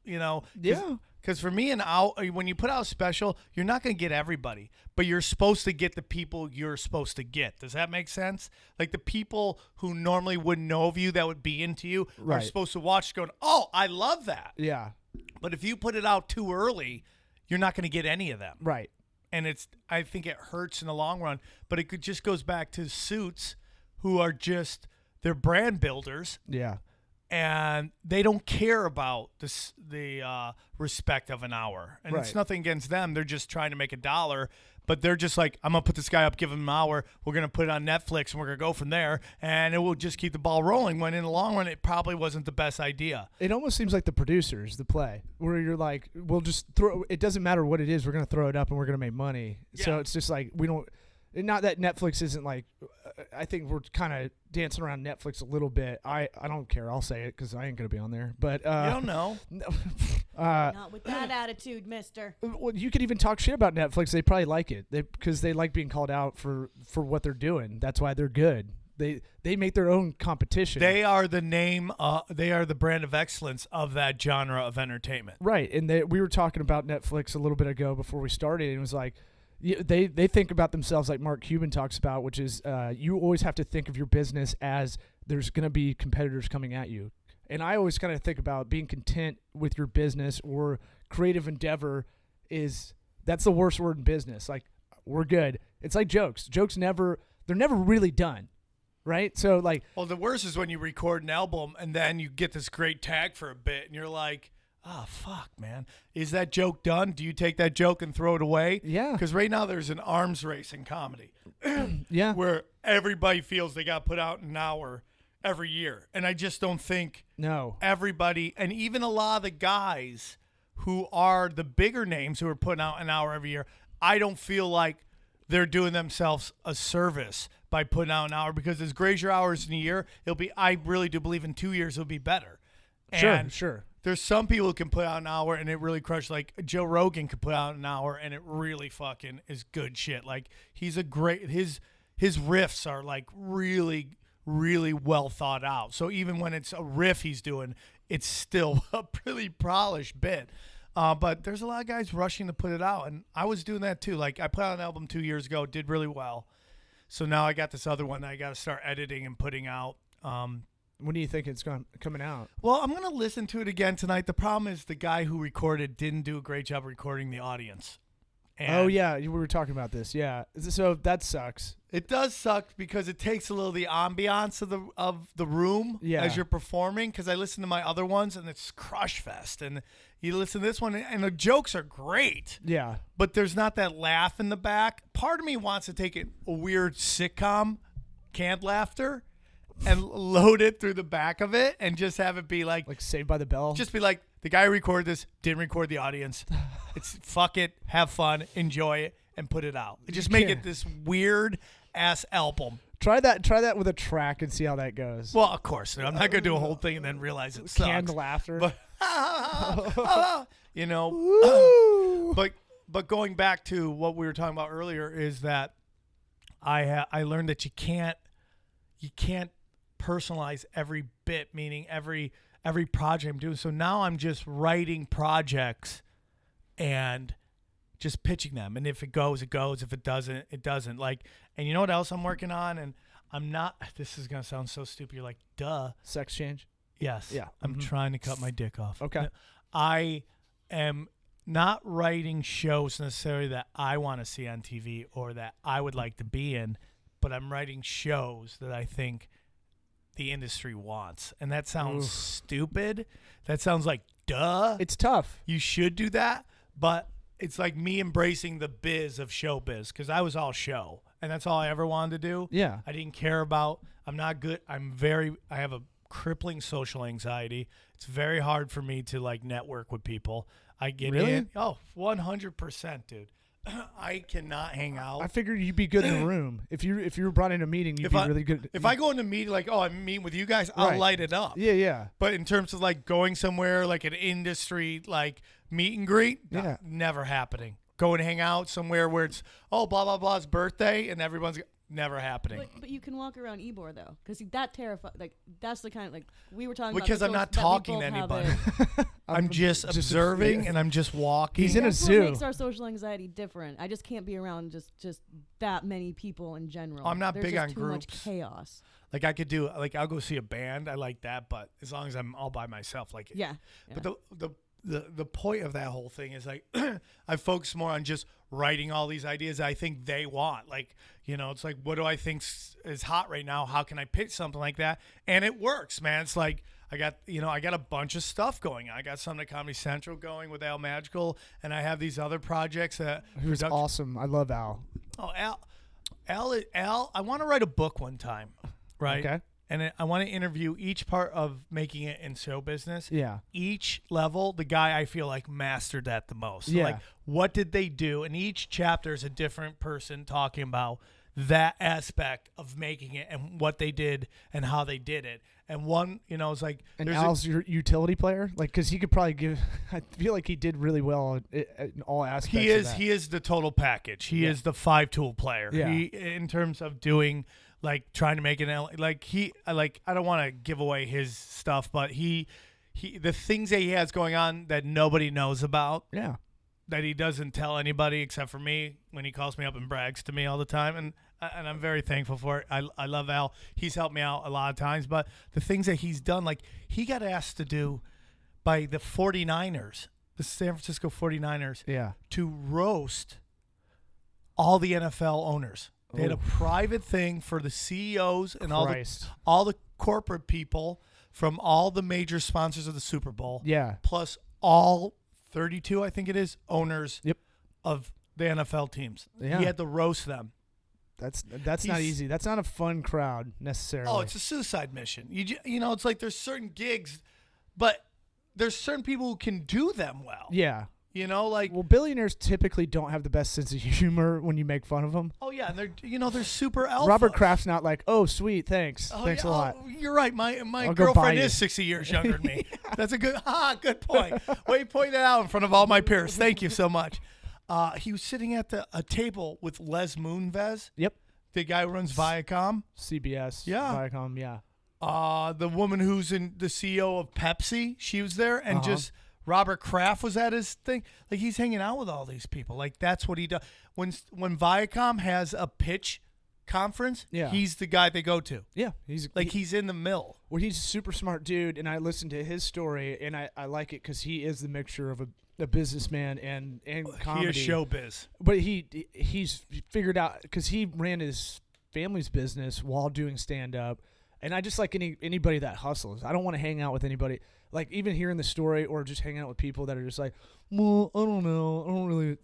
you know. Yeah. Because for me, when you put out a special, you're not going to get everybody, but you're supposed to get the people you're supposed to get. Does that make sense? Like the people who normally wouldn't know of you that would be into you are Right. supposed to watch going, oh, I love that. Yeah. But if you put it out too early, you're not going to get any of them. Right. And I think it hurts in the long run, but it just goes back to Suits who are they're brand builders. Yeah. And they don't care about the respect of an hour. And it's Right. nothing against them. They're just trying to make $1, but they're just like, I'm going to put this guy up, give him an hour. We're going to put it on Netflix, and we're going to go from there. And it will just keep the ball rolling, when in the long run, it probably wasn't the best idea. It almost seems like the producers, the play, where you're like, we'll just throw, it doesn't matter what it is, we're going to throw it up and we're going to make money. So Yeah. it's just like, we don't, not that Netflix isn't like, I think we're kind of dancing around Netflix a little bit. I don't care. I'll say it because I ain't going to be on there. But You don't know. Not with that attitude, mister. well, you could even talk shit about Netflix. They probably like it because they like being called out for what they're doing. That's why they're good. They make their own competition. They are the name. They are the brand of excellence of that genre of entertainment. Right, and we were talking about Netflix a little bit ago before we started, and it was like, they think about themselves like Mark Cuban talks about, which is you always have to think of your business as there's going to be competitors coming at you. And I always kind of think about being content with your business or creative endeavor that's the worst word in business. Like, we're good. It's like jokes. Jokes they're never really done. right? So like, Well, the worst is when you record an album and then you get this great tag for a bit and you're like, oh, fuck, man. Is that joke done? Do you take that joke and throw it away? Yeah. Because right now there's an arms race in comedy yeah, where everybody feels they got put out an hour every year. And I just don't think no, everybody, and even a lot of the guys who are the bigger names who are putting out an hour every year, I don't feel like they're doing themselves a service by putting out an hour, because as great as your hours in a year, I really do believe in 2 years it'll be better. And sure. there's some people who can put out an hour and it really crushes. Like Joe Rogan could put out an hour and it really fucking is good shit. Like he's a great, his riffs are like really, really well thought out. So even when it's a riff he's doing, it's still a pretty polished bit. But there's a lot of guys rushing to put it out, and I was doing that too. Like I put out an album 2 years ago, did really well. So now I got this other one that I got to start editing and putting out. When do you think it's coming out? Well, I'm going to listen to it again tonight. The problem is the guy who recorded didn't do a great job recording the audience. And oh yeah, we were talking about this. Yeah, so that sucks. it does suck because it takes a little of the ambiance of the room as you're performing. Because I listen to my other ones and it's crush fest, and you listen to this one and the jokes are great. Yeah, But there's not that laugh in the back. Part of me wants to take a weird sitcom canned laughter and load it through the back of it and just have it be like Saved by the Bell. just be like, the guy who recorded this didn't record the audience. It's fuck it, have fun, enjoy it, and put it out. Just make it this weird ass album. Try that with a track and see how that goes. Well, of course, I'm not gonna do a whole thing and then realize it sucks. Canned laughter. But but going back to what we were talking about earlier is that I learned that you can't personalize every bit, meaning every project I'm doing. So now I'm just writing projects and just pitching them, and if it goes, it goes. If it doesn't, it doesn't. Like, and you know what else I'm working on? And I'm not. This is gonna sound so stupid. You're like, duh. Sex change. Yes. Yeah. I'm trying to cut my dick off. Okay. I am not writing shows necessarily that I want to see on TV or that I would like to be in, but I'm writing shows that I think the industry wants. And that sounds stupid. That sounds like, duh. It's tough. You should do that. But it's like me embracing the biz of showbiz, because I was all show. And that's all I ever wanted to do. Yeah. I didn't care about, I'm not good. I have a crippling social anxiety. It's very hard for me to like network with people. I get in. Oh, 100%, dude. I cannot hang out. I figured you'd be good in the room. If you were brought in a meeting, you'd be really good. If I go in a meeting, like, oh, I'm meeting with you guys, I'll light it up. Yeah. But in terms of like going somewhere, like an industry, like meet and greet, never happening. Go and hang out somewhere where it's, oh, blah, blah, blah's birthday, and everyone's never happening. But you can walk around Ybor though, because that terrifies. Like that's the kind of, like we were talking because about. I'm not talking to anybody. I'm just observing and I'm just walking. He's in a zoo. What makes our social anxiety different? I just can't be around just that many people in general. I'm not There's big just on too groups. much chaos. Like I could do, like I'll go see a band. I like that, but as long as I'm all by myself, like Yeah. But the point of that whole thing is like I focus more on just writing all these ideas that I think they want. Like, you know, it's like, what do I think is hot right now? How can I pitch something like that? And it works, man. It's like I got a bunch of stuff going on. I got something at Comedy Central going with Al Magical, and I have these other projects that Who's awesome. I love Al. Oh, Al, I want to write a book one time, right? Okay. And I want to interview each part of making it in show business. Yeah. Each level, the guy I feel like mastered that the most. So like, what did they do? And each chapter is a different person talking about that aspect of making it and what they did and how they did it. And one, is like... And Al's your utility player? Like, because he could probably give... I feel like he did really well in all aspects of that. He is the total package. He is the 5-tool player. Yeah. He, in terms of doing... Like trying to make an I don't want to give away his stuff, but he the things that he has going on that nobody knows about, that he doesn't tell anybody except for me when he calls me up and brags to me all the time, and I'm very thankful for it. I love Al. He's helped me out a lot of times, but the things that he's done, like he got asked to do by the 49ers, the San Francisco 49ers, to roast all the NFL owners. They had a private thing for the CEOs and all the corporate people from all the major sponsors of the Super Bowl. Yeah. Plus all 32, I think it is, owners of the NFL teams. Yeah. He had to roast them. That's not easy. That's not a fun crowd necessarily. Oh, it's a suicide mission. You know, it's like there's certain gigs, but there's certain people who can do them well. Yeah. You know, like, well, billionaires typically don't have the best sense of humor when you make fun of them. oh yeah, and they're super alpha. Robert Kraft's not like, oh sweet, thanks, thanks a lot. Oh, you're right. My I'll go buy girlfriend you. is 60 years younger than me. That's a good point. Way to point that out in front of all my peers. Thank you so much. He was sitting at a table with Les Moonves. Yep. The guy who runs Viacom. CBS. Yeah. Viacom. Yeah. The woman who's the CEO of Pepsi, she was there, and just Robert Kraft was at his thing. Like, he's hanging out with all these people. Like, that's what he does. When Viacom has a pitch conference, he's the guy they go to. Yeah, he's in the mill. Well, he's a super smart dude, and I listened to his story, and I like it because he is the mixture of a businessman and comedy. He is showbiz. But he's figured out, because he ran his family's business while doing stand-up, and I just like anybody that hustles. I don't want to hang out with anybody, like even hearing the story or just hanging out with people that are just like, well, I don't know. I don't really,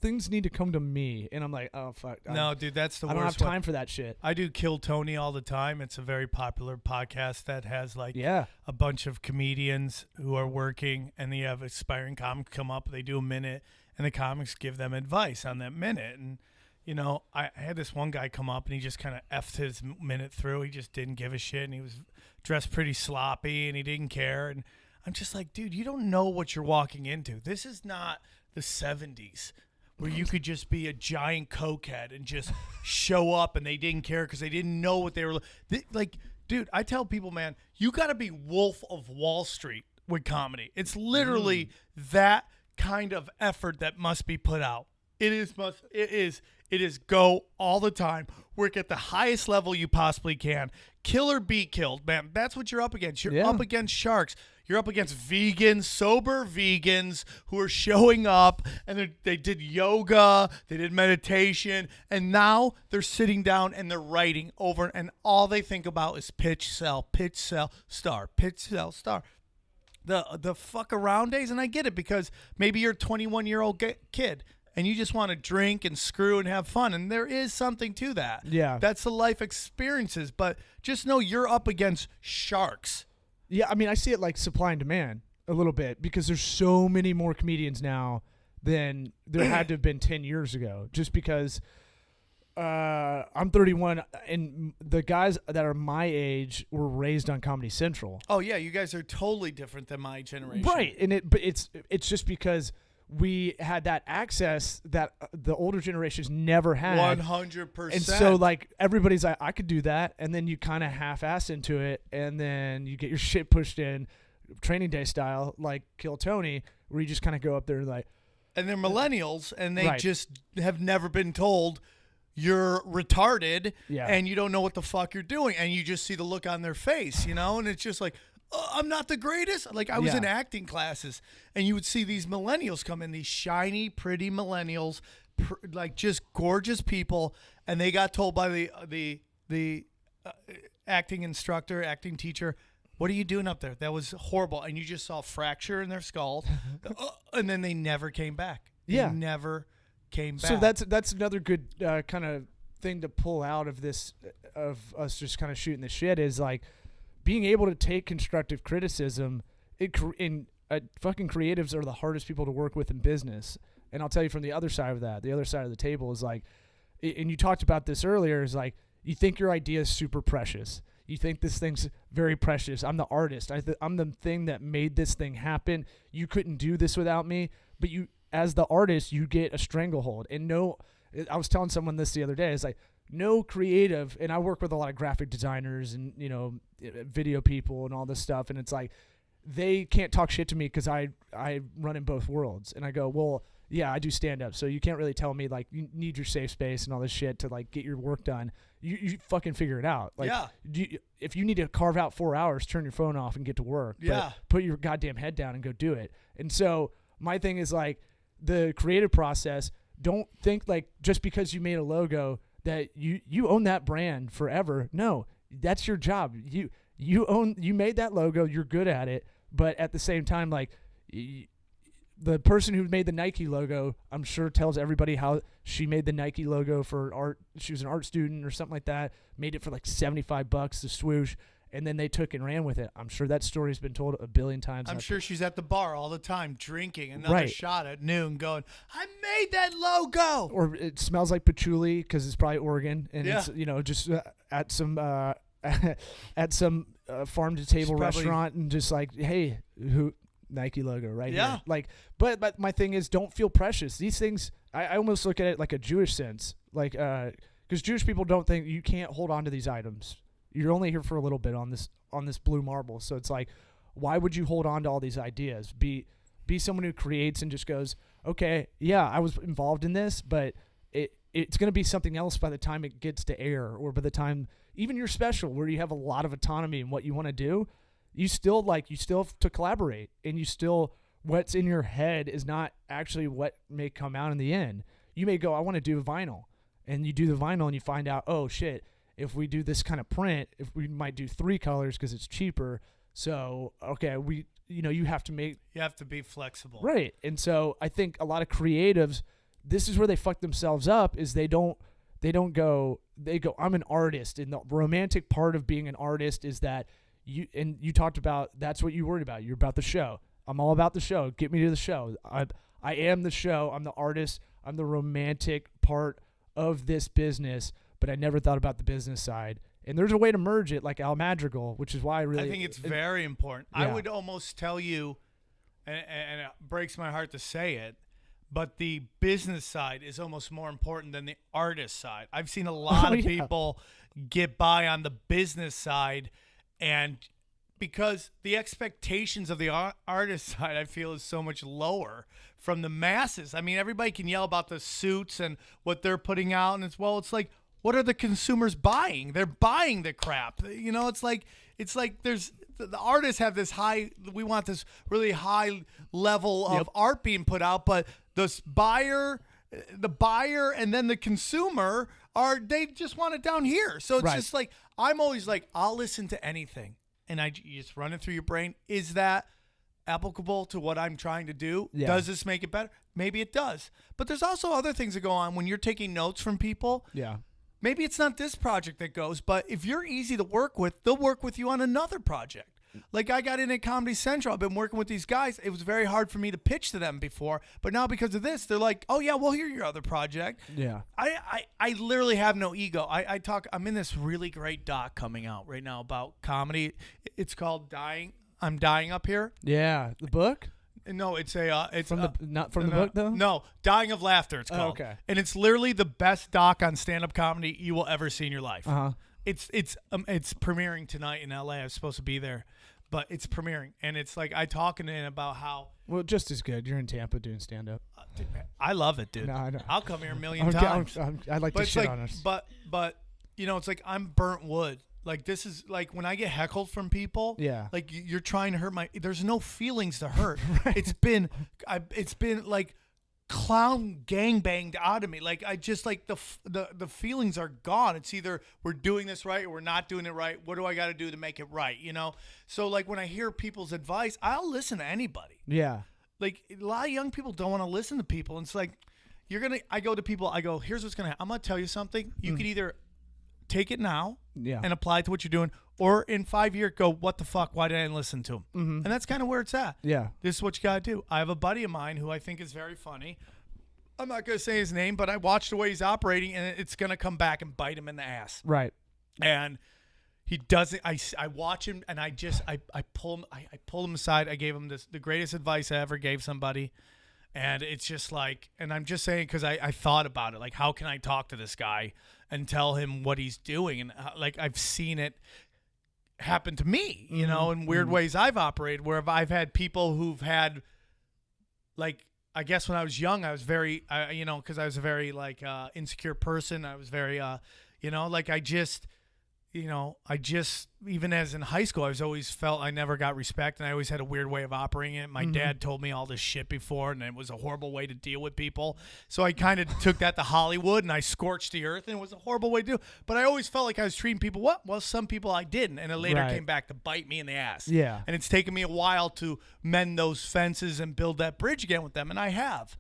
things need to come to me. And I'm like, oh, fuck. No, dude, that's the worst. I don't have time for that shit. I do Kill Tony all the time. It's a very popular podcast that has like a bunch of comedians who are working, and they have aspiring comics come up. They do a minute, and the comics give them advice on that minute. And, you know, I had this one guy come up, and he just kind of effed his minute through. He just didn't give a shit, and he was dressed pretty sloppy, and he didn't care. And I'm just like, dude, you don't know what you're walking into. This is not the 70s where you could just be a giant cokehead and just show up and they didn't care because they didn't know what they were like. Dude, I tell people, man, you got to be Wolf of Wall Street with comedy. It's literally that kind of effort that must be put out. It is go all the time. Work at the highest level you possibly can. Kill or be killed, man. That's what you're up against. You're up against sharks. You're up against vegans, sober vegans who are showing up, and they did yoga, they did meditation, and now they're sitting down and they're writing over, and all they think about is pitch, sell, star, pitch, sell, star. The fuck around days, and I get it because maybe you're a 21-year-old kid and you just want to drink and screw and have fun, and there is something to that. Yeah. That's the life experiences, but just know you're up against sharks. Yeah, I mean, I see it like supply and demand a little bit because there's so many more comedians now than there had to have been 10 years ago. Just because I'm 31, and the guys that are my age were raised on Comedy Central. Oh yeah, you guys are totally different than my generation, right? And it's just because we had that access that the older generations never had. 100%. And so, like, everybody's like, I could do that. And then you kind of half-ass into it. And then you get your shit pushed in Training Day style, like Kill Tony, where you just kind of go up there like. And they're millennials, and they just have never been told you're retarded and you don't know what the fuck you're doing. And you just see the look on their face, you know? And it's just like, I'm not the greatest. Like, I was in acting classes, and you would see these millennials come in, these shiny, pretty millennials, like just gorgeous people, and they got told by the acting instructor, acting teacher, what are you doing up there? That was horrible. And you just saw a fracture in their skull, and then they never came back. They never came back. So that's another good kind of thing to pull out of this, of us just kind of shooting the shit, is like, being able to take constructive criticism. Fucking creatives are the hardest people to work with in business. And I'll tell you from the other side of that, the other side of the table is like, and you talked about this earlier, is like, you think your idea is super precious. You think this thing's very precious. I'm the artist. I'm the thing that made this thing happen. You couldn't do this without me. But you, as the artist, you get a stranglehold. And I was telling someone this the other day. It's like, no creative, and I work with a lot of graphic designers and, you know, video people and all this stuff, and it's like, they can't talk shit to me because I run in both worlds. And I go, well, yeah, I do stand-up, so you can't really tell me, like, you need your safe space and all this shit to, like, get your work done. You fucking figure it out. Like, if you need to carve out 4 hours, turn your phone off and get to work. But put your goddamn head down and go do it. And so my thing is, like, the creative process, don't think, like, just because you made a logo that you own that brand forever. No, that's your job. You made that logo. You're good at it. But at the same time, like the person who made the Nike logo, I'm sure tells everybody how she made the Nike logo for art. She was an art student or something like that. Made it for like $75, the swoosh. And then they took and ran with it. I'm sure that story's been told a billion times. I'm sure she's at the bar all the time drinking another shot at noon going, I made that logo. Or it smells like patchouli because it's probably Oregon. And it's, just at some farm to table restaurant and just like, hey, Nike logo right here. Like, but my thing is, don't feel precious. These things, I almost look at it like a Jewish sense. Like, because Jewish people don't think you can't hold on to these items. You're only here for a little bit on this blue marble. So it's like, why would you hold on to all these ideas? Be someone who creates and just goes, okay, yeah, I was involved in this, but it's going to be something else by the time it gets to air, or by the time even your special where you have a lot of autonomy in what you want to do. You still have to collaborate, and what's in your head is not actually what may come out in the end. You may go, I want to do a vinyl, and you do the vinyl and you find out, oh shit, if we do this kind of print, if we might do 3 colors because it's cheaper. So, okay, you have to be flexible. Right. And so I think a lot of creatives, this is where they fuck themselves up, is they go, I'm an artist. And the romantic part of being an artist is that you talked about, that's what you worried about. You're about the show. I'm all about the show. Get me to the show. I am the show. I'm the artist. I'm the romantic part of this business. But I never thought about the business side. And there's a way to merge it, like Al Madrigal, which is why I think it's very important. Yeah. I would almost tell you, and it breaks my heart to say it, but the business side is almost more important than the artist side. I've seen a lot of people get by on the business side, and because the expectations of the artist side, I feel, is so much lower from the masses. I mean, everybody can yell about the suits and what they're putting out, and it's like, what are the consumers buying? They're buying the crap. It's like there's the artists have this we want this really high level of art being put out, but the buyer and then the consumer they just want it down here. So it's just like, I'm always like, I'll listen to anything. And you just run it through your brain. Is that applicable to what I'm trying to do? Yeah. Does this make it better? Maybe it does. But there's also other things that go on when you're taking notes from people. Yeah. Maybe it's not this project that goes, but if you're easy to work with, they'll work with you on another project. Like, I got in at Comedy Central. I've been working with these guys. It was very hard for me to pitch to them before, but now because of this, they're like, oh yeah, we'll hear your other project. Yeah. I literally have no ego. I'm in this really great doc coming out right now about comedy. It's called I'm Dying Up Here. Yeah. The book? No, it's not from the book though. No, Dying of Laughter. It's called. Okay. And it's literally the best doc on stand-up comedy you will ever see in your life. It's premiering tonight in LA. I was supposed to be there, but it's premiering, and it's like I talking in about how. Well, just as good. You're in Tampa doing stand-up. I love it, dude. No, I know. I'll come here a million times. I like to shit on us. But it's like I'm burnt wood. Like, this is like when I get heckled from people. Yeah. Like, you're trying to hurt there's no feelings to hurt. Right. It's been like clown gangbanged out of me. Like, I just like the feelings are gone. It's either we're doing this right or we're not doing it right. What do I got to do to make it right? So like when I hear people's advice, I'll listen to anybody. Yeah. Like, a lot of young people don't want to listen to people. And it's like, I go to people, here's what's going to happen. I'm going to tell you something. You could either take it now and apply it to what you're doing, or in 5 years go, what the fuck, why didn't I listen to him? Mm-hmm. And that's kind of where it's at. Yeah. This is what you got to do. I have a buddy of mine who I think is very funny. I'm not going to say his name, but I watched the way he's operating, and it's going to come back and bite him in the ass. Right. And he doesn't. I watch him, and I pull him aside. I gave him the greatest advice I ever gave somebody. And it's just like, and I'm just saying because I thought about it, like, how can I talk to this guy and tell him what he's doing? And like, I've seen it happen to me, in weird ways I've operated, where I've had people who've had, like, I guess when I was young, I was very, because I was a very, like, insecure person. I was very, like, I just, you know, even as in high school, I was always felt I never got respect, and I always had a weird way of operating it. My dad told me all this shit before, and it was a horrible way to deal with people. So I kind of took that to Hollywood, and I scorched the earth, and it was a horrible way to do it. But I always felt like I was treating people well. Well, some people I didn't, and it later came back to bite me in the ass. Yeah. And it's taken me a while to mend those fences and build that bridge again with them, and I have.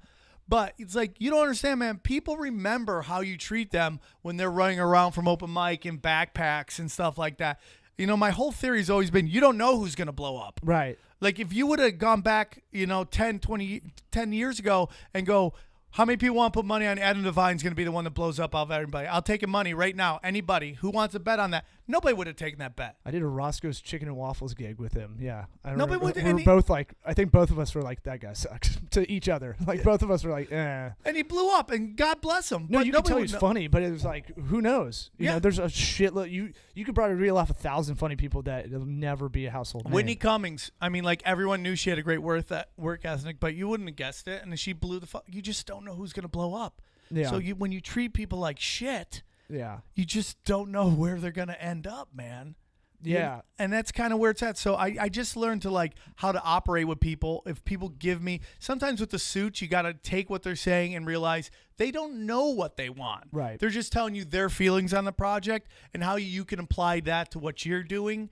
But it's like, you don't understand, man. People remember how you treat them when they're running around from open mic in backpacks and stuff like that. You know, my whole theory has always been you don't know who's going to blow up. Right. Like, if you would have gone back, 10 years ago and go, how many people want to put money on Adam Devine's going to be the one that blows up out of everybody? I'll take money right now. Anybody who wants to bet on that? Nobody would have taken that bet. I did a Roscoe's Chicken and Waffles gig with him. Yeah. Nobody would. We were both like, I think both of us were like, that guy sucks to each other. Like, both of us were like, eh. And he blew up, and God bless him. No, but you could tell he was funny, but it was like, who knows? You know, there's a shitload. You could probably reel off 1,000 funny people that it'll never be a household name. Whitney Cummings. I mean, like, everyone knew she had a great work ethic, but you wouldn't have guessed it. And she blew the fuck. You just don't know who's going to blow up. Yeah. So when you treat people like shit, yeah, you just don't know where they're going to end up, man. Yeah. And that's kind of where it's at. So I just learned to, like, how to operate with people. If people give me, sometimes with the suits, you got to take what they're saying and realize they don't know what they want. Right. They're just telling you their feelings on the project and how you can apply that to what you're doing,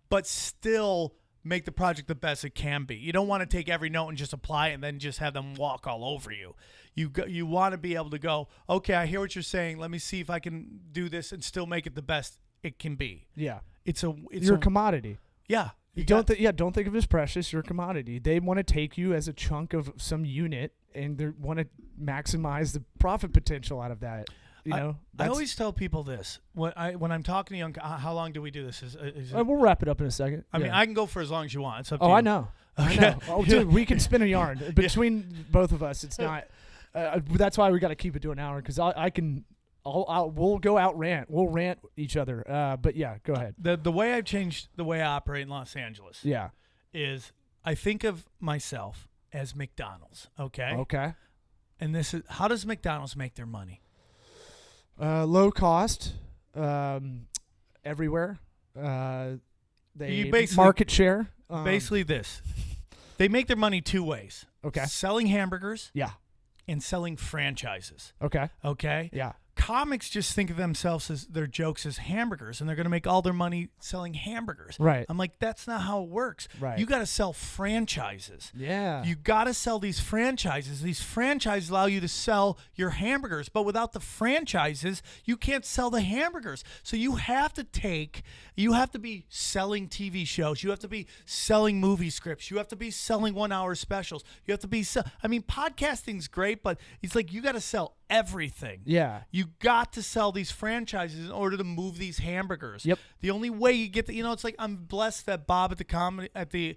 but still make the project the best it can be. You don't want to take every note and just apply it and then just have them walk all over you. You want to be able to go, okay, I hear what you're saying. Let me see if I can do this and still make it the best it can be. Yeah. You're a commodity. Yeah. Don't think of it as precious. You're a commodity. They want to take you as a chunk of some unit, and they want to maximize the profit potential out of that. I always tell people this when I'm talking to young. How long do we do this? We'll wrap it up in a second. I mean, I can go for as long as you want. It's up to you. I know. Okay. I know. Oh, dude, we can spin a yarn between both of us. It's not. That's why we got to keep it to an hour, because we'll go out rant. We'll rant each other. But yeah, go ahead. The way I've changed the way I operate in Los Angeles. Yeah. Is I think of myself as McDonald's. Okay. Okay. And this is, how does McDonald's make their money? Low cost, everywhere. They market share. Basically this. They make their money two ways. Okay. Selling hamburgers. Yeah. And selling franchises. Okay. Okay? Yeah. Comics just think of themselves as their jokes as hamburgers, and they're going to make all their money selling hamburgers. Right. I'm like, that's not how it works. Right. You got to sell franchises. Yeah. You got to sell these franchises. These franchises allow you to sell your hamburgers, but without the franchises, you can't sell the hamburgers. So you have to be selling TV shows. You have to be selling movie scripts. You have to be selling 1 hour specials. You have to be, podcasting's great, but it's like you got to sell everything. Yeah. You got to sell these franchises in order to move these hamburgers. Yep. The only way you get it's like, I'm blessed that Bob at the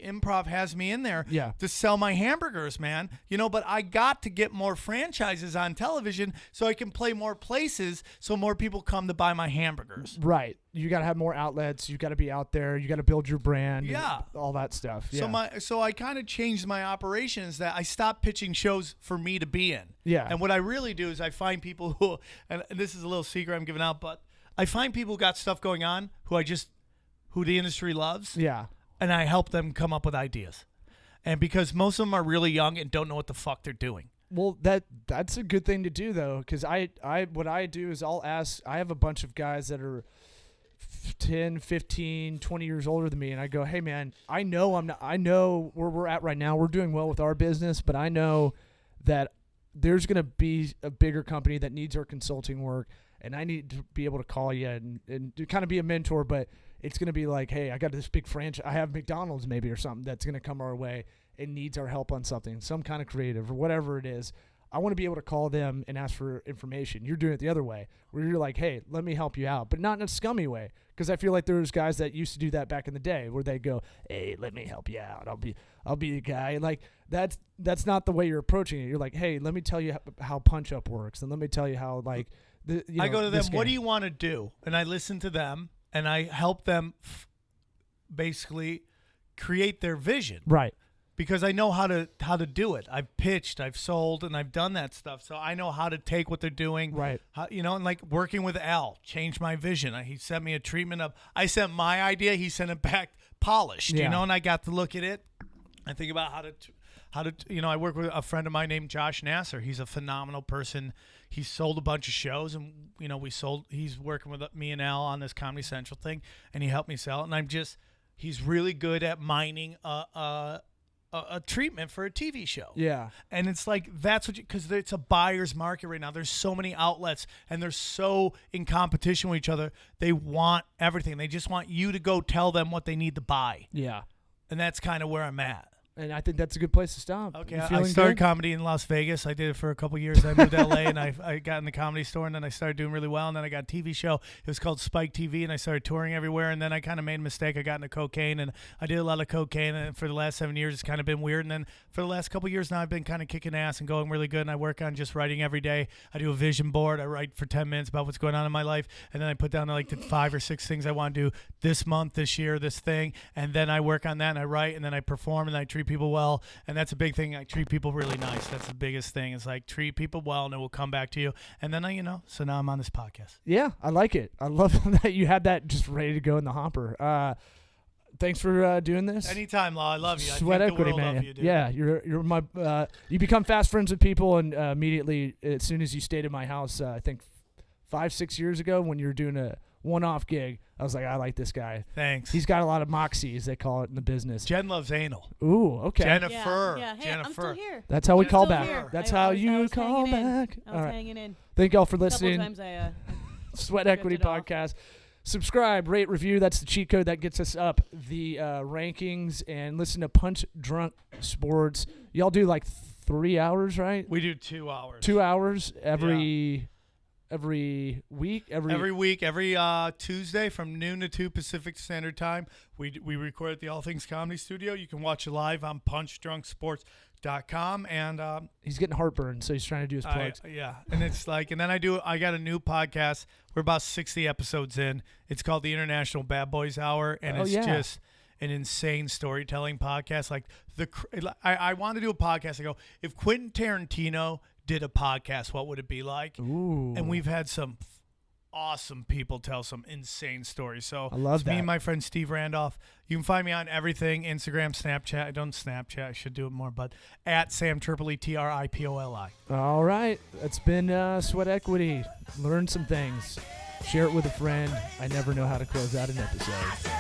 Improv has me in there to sell my hamburgers, man. But I got to get more franchises on television so I can play more places so more people come to buy my hamburgers. Right. You got to have more outlets. You got to be out there. You got to build your brand. Yeah. All that stuff. Yeah. So I kind of changed my operations that I stopped pitching shows for me to be in. Yeah. And what I really do is I find people who, and this is a little secret I'm giving out, but I find people who got stuff going on who the industry loves. Yeah. And I help them come up with ideas. And because most of them are really young and don't know what the fuck they're doing. Well, that's a good thing to do, though, because what I do is I have a bunch of guys that are 10, 15, 20 years older than me, and I go, hey, man, I know where we're at right now. We're doing well with our business, but I know that there's going to be a bigger company that needs our consulting work, and I need to be able to call you and to kind of be a mentor, but it's going to be like, hey, I got this big franchise. I have McDonald's maybe or something that's going to come our way and needs our help on something, some kind of creative or whatever it is. I want to be able to call them and ask for information. You're doing it the other way, where you're like, hey, let me help you out, but not in a scummy way. Because I feel like there's guys that used to do that back in the day, where they go, hey, let me help you out. I'll be the guy. And like that's not the way you're approaching it. You're like, hey, let me tell you how Punch Up works, and let me tell you how like. I go to them. What do you want to do? And I listen to them, and I help them basically create their vision. Right. because I know how to do it. I've pitched, I've sold, and I've done that stuff. So I know how to take what they're doing. Right. How, and like working with Al changed my vision. He sent me a treatment of, I sent my idea, he sent it back polished, Yeah. and I got to look at it. I think about how to I work with a friend of mine named Josh Nasser. He's a phenomenal person. He sold a bunch of shows, and he's working with me and Al on this Comedy Central thing, and he helped me sell it. And he's really good at mining a treatment for a TV show. Yeah. And it's like, that's what because it's a buyer's market right now. There's so many outlets, and they're so in competition with each other. They want everything. They just want you to go tell them what they need to buy. Yeah. And that's kind of where I'm at. And I think that's a good place to stop. Okay, You I feeling started good? comedy in Las Vegas. I did it for a couple years. I moved to LA, and I got in the Comedy Store, and then I started doing really well. And then I got a TV show. It was called Spike TV, and I started touring everywhere. And then I kind of made a mistake. I got into cocaine, and I did a lot of cocaine. And for the last 7 years, it's kind of been weird. And then for the last couple years now, I've been kind of kicking ass and going really good. And I work on just writing every day. I do a vision board. I write for 10 minutes about what's going on in my life, and then I put down like the 5 or 6 things I want to do this month, this year, this thing. And then I work on that, and I write, and then I perform, and I treat people well. And that's a big thing. I treat people really nice. That's the biggest thing. It's like treat people well, and it will come back to you. And then so now I'm on this podcast. Yeah, I like it. I love that you had that just ready to go in the hopper. Thanks for doing this. Anytime, Law. I love you. Sweat I think equity, the world man. of you, dude. Yeah, you're my. You become fast friends with people, and immediately as soon as you stayed at my house, I think 5-6 years ago when you were doing a one-off gig, I was like, I like this guy. Thanks. He's got a lot of moxie, as they call it in the business. Jen loves anal. Ooh, okay. Jennifer. Yeah. Hey, Jennifer. I'm still here. That's how we I'm call still back. here. That's I how was you call hanging in. back. I All was right. hanging in. Thank y'all for A couple listening. times I Sweat Equity drifted off. Podcast. Subscribe, rate, review. That's the cheat code that gets us up the rankings. And listen to Punch Drunk Sports. Y'all do like 3 hours, right? We do 2 hours. 2 hours every week. Every week, every Tuesday from noon to 2 Pacific Standard Time. We record at the All Things Comedy Studio. You can watch it live on punchdrunksports.com. And He's getting heartburn, so he's trying to do his plugs. and it's like, and then I got a new podcast. We're about 60 episodes in. It's called the International Bad Boys Hour, and it's just an insane storytelling podcast. Like I want to do a podcast. I go, if Quentin Tarantino did a podcast, what would it be like? Ooh. And we've had some awesome people tell some insane stories. So I love it's me that. and my friend Steve Randolph. You can find me on everything, Instagram, Snapchat. I don't Snapchat. I should do it more, but at Sam Tripoli, Tripoli. All right. That's been Sweat Equity. Learn some things. Share it with a friend. I never know how to close out an episode.